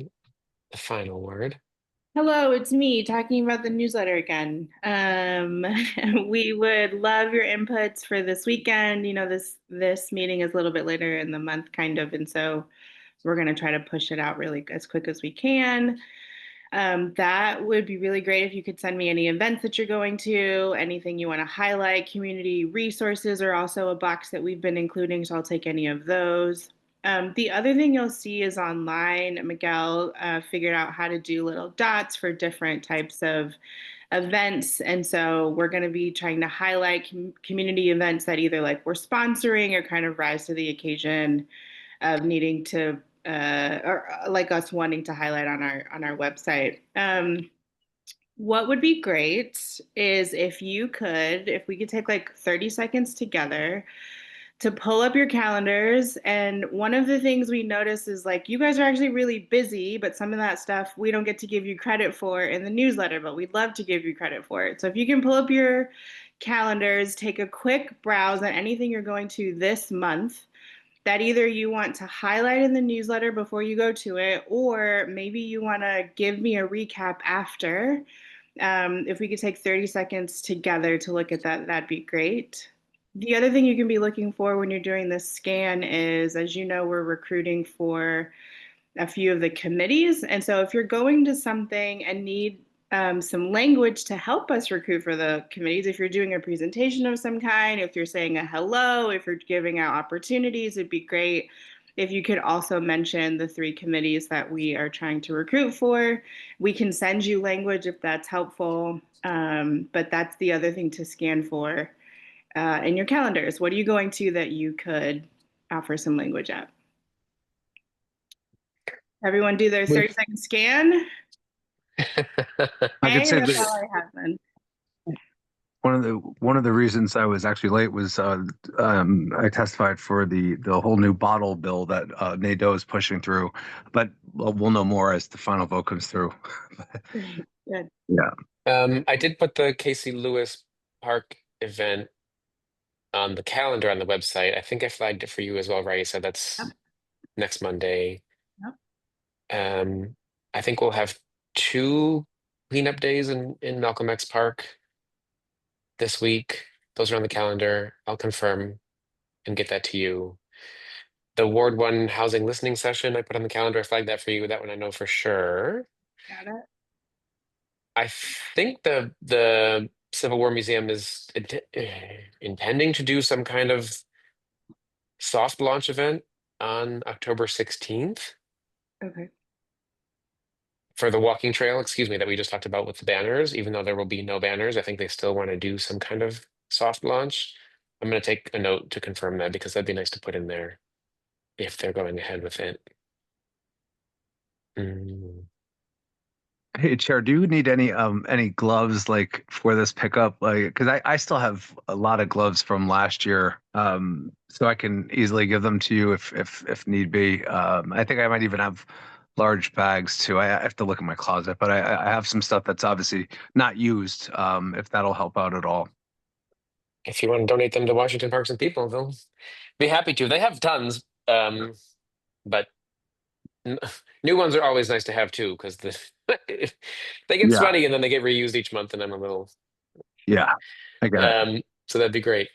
the final word. Hello, it's me talking about the newsletter again. We would love your inputs for this weekend. You know, this meeting is a little bit later in the month, kind of, and so we're going to try to push it out really as quick as we can. That would be really great if you could send me any events that you're going to, anything you want to highlight. Community resources are also a box that we've been including, so I'll take any of those. The other thing you'll see is online, Miguel figured out how to do little dots for different types of events. And so we're going to be trying to highlight community events that either like we're sponsoring or kind of rise to the occasion of needing to, or like us wanting to highlight on our website. What would be great is if we could take like 30 seconds together to pull up your calendars. And one of the things we notice is like you guys are actually really busy, but some of that stuff we don't get to give you credit for in the newsletter, but we'd love to give you credit for it. So if you can pull up your calendars, take a quick browse at anything you're going to this month that either you want to highlight in the newsletter before you go to it, or maybe you want to give me a recap after. If we could take 30 seconds together to look at that, that'd be great. The other thing you can be looking for when you're doing this scan is, as you know, we're recruiting for a few of the committees. And so if you're going to something and need some language to help us recruit for the committees, if you're doing a presentation of some kind, if you're saying a hello, if you're giving out opportunities, it'd be great if you could also mention the 3 committees that we are trying to recruit for. We can send you language if that's helpful, but that's the other thing to scan for. in your calendars. What are you going to that you could offer some language at? Everyone do their 30-second scan. I could Okay, say that's that all I have then. one of the reasons I was actually late was I testified for the whole new bottle bill that NATO is pushing through, but we'll know more as the final vote comes through. Good. Yeah. I did put the Casey Lewis Park event on the calendar on the website. I think I flagged it for you as well, right? So that's Yep. next Monday. Yep. I think we'll have 2 cleanup days in Malcolm X Park this week. Those are on the calendar. I'll confirm and get that to you. The Ward 1 housing listening session I put on the calendar. I flagged that for you. That one I know for sure. Got it. I think the Civil War Museum is intending to do some kind of soft launch event on October 16th Okay. for the walking trail, excuse me, that we just talked about with the banners. Even though there will be no banners, I think they still want to do some kind of soft launch. I'm going to take a note to confirm that because that'd be nice to put in there if they're going ahead with it. Mm. Hey, Chair, do you need any gloves like for this pickup? Like, because I still have a lot of gloves from last year, so I can easily give them to you if need be. I think I might even have large bags too. I have to look in my closet, but I have some stuff that's obviously not used. If that'll help out at all. If you want to donate them to Washington Parks and People, they'll be happy to. They have tons, but new ones are always nice to have too, because they get Yeah, sweaty and then they get reused each month, and I'm a little yeah, I got it. so that'd be great.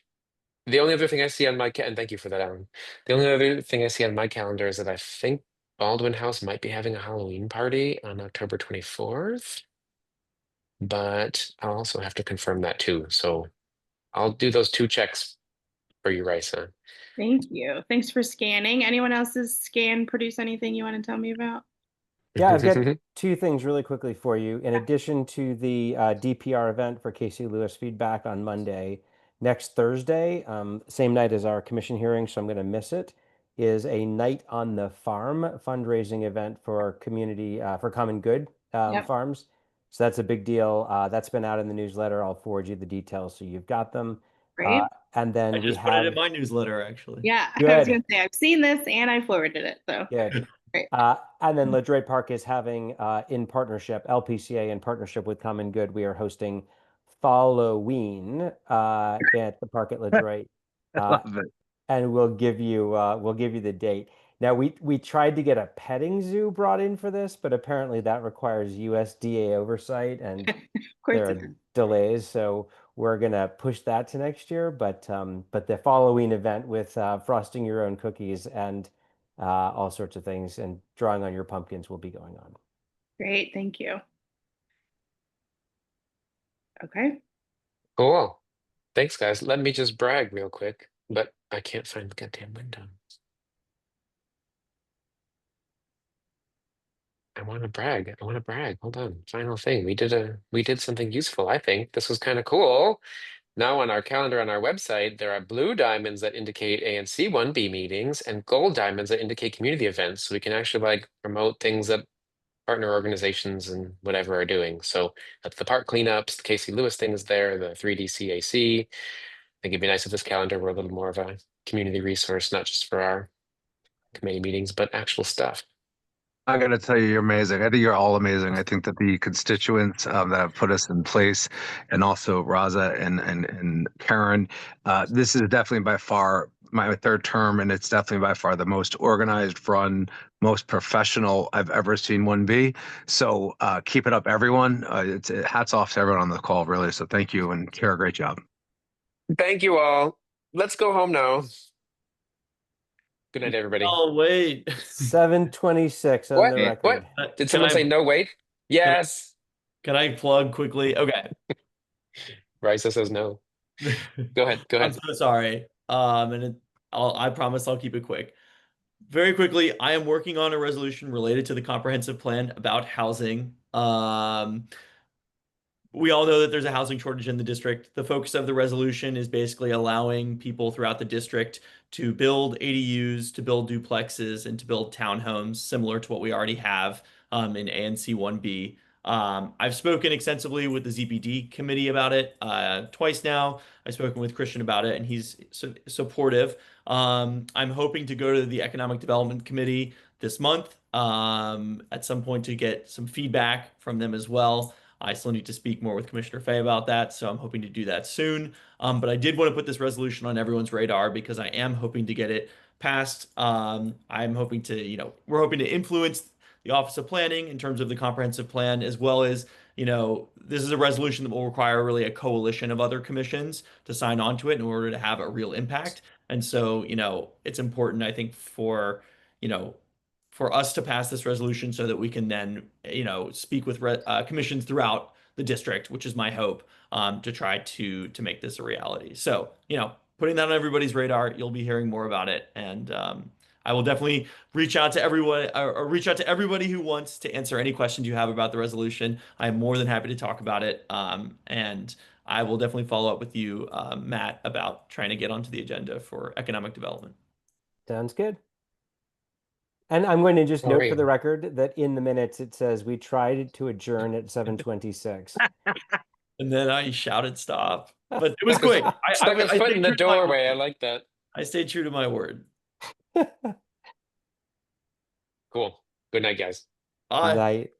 The only other thing I see on my and thank you for that, Alan. The only other thing I see on my calendar is that I think Baldwin House might be having a Halloween party on October 24th, but I'll also have to confirm that too. So I'll do those 2 checks for you, Raisa. Thank you. Thanks for scanning. Anyone else's scan produce anything you want to tell me about? Yeah, I've got 2 things really quickly for you. In addition to the DPR event for Casey Lewis feedback on Monday, next Thursday, same night as our commission hearing, so I'm going to miss it, is a Night on the Farm fundraising event for community, for common good Yep. farms. So that's a big deal. That's been out in the newsletter. I'll forward you the details so you've got them. Great. And then I we just put it in have, my newsletter, actually. Yeah, I was good, going to say I've seen this and I forwarded it. So good. great. And then Ledroit Park is having, in partnership, LPCA in partnership with Common Good, we are hosting Halloween at the park at Ledroit, I love it. and we'll give you the date. Now we tried to get a petting zoo brought in for this, but apparently that requires USDA oversight, and Of course there it are is. delays, so we're gonna push that to next year. But the Halloween event with frosting your own cookies and all sorts of things and drawing on your pumpkins will be going on. Great. Thank you. Okay. Cool. Thanks, guys. Let me just brag real quick, but I can't find the goddamn window. I want to brag. I want to brag. Hold on. Final thing. We did something useful, I think. This was kind of cool. Now on our calendar on our website, there are blue diamonds that indicate ANC 1B meetings and gold diamonds that indicate community events. So we can actually like promote things that partner organizations and whatever are doing. So that's the park cleanups, the Casey Lewis thing is there, the 3D CAC. I think it'd be nice if this calendar were a little more of a community resource, not just for our committee meetings, but actual stuff. I gotta tell you, you're amazing. I think you're all amazing. I think that the constituents that have put us in place, and also Raza and Karen, this is definitely by far my 3rd term, and it's definitely by far the most organized, run, most professional I've ever seen one be. So keep it up, everyone. It's hats off to everyone on the call, really. So thank you, and Kara, great job. Thank you all. Let's go home now. Good night, everybody. Oh, wait. 7:26 on What? the What? record. Did Can someone I say no, wait? Yes. can I plug quickly? Okay. Raisa says no. Go ahead. Go I'm ahead. so sorry. I promise I'll keep it quick. Very quickly, I am working on a resolution related to the comprehensive plan about housing. we all know that there's a housing shortage in the district. The focus of the resolution is basically allowing people throughout the district to build ADUs, to build duplexes, and to build townhomes similar to what we already have in ANC 1B. I've spoken extensively with the ZPD committee about it twice now. I've spoken with Christian about it, and he's supportive. I'm hoping to go to the Economic Development Committee this month at some point to get some feedback from them as well. I still need to speak more with Commissioner Fay about that, so I'm hoping to do that soon. But I did want to put this resolution on everyone's radar because I am hoping to get it passed. I'm hoping to, we're hoping to influence the Office of Planning in terms of the comprehensive plan, as well as, this is a resolution that will require really a coalition of other commissions to sign on to it in order to have a real impact. And so, it's important, I think, for us to pass this resolution so that we can then, speak with commissions throughout the district, which is my hope, to try to make this a reality. So, putting that on everybody's radar, you'll be hearing more about it, and I will definitely reach out to everyone or reach out to everybody who wants to answer any questions you have about the resolution. I am more than happy to talk about it, and I will definitely follow up with you, Matt, about trying to get onto the agenda for economic development. Sounds good. And I'm going to just All note right. for the record that in the minutes it says we tried to adjourn at 7:26. And then I shouted stop, but it was quick. Someone's I foot stayed in the true to my doorway. I word. like that. I stayed true to my word. Cool. Good night, guys. Bye. Night.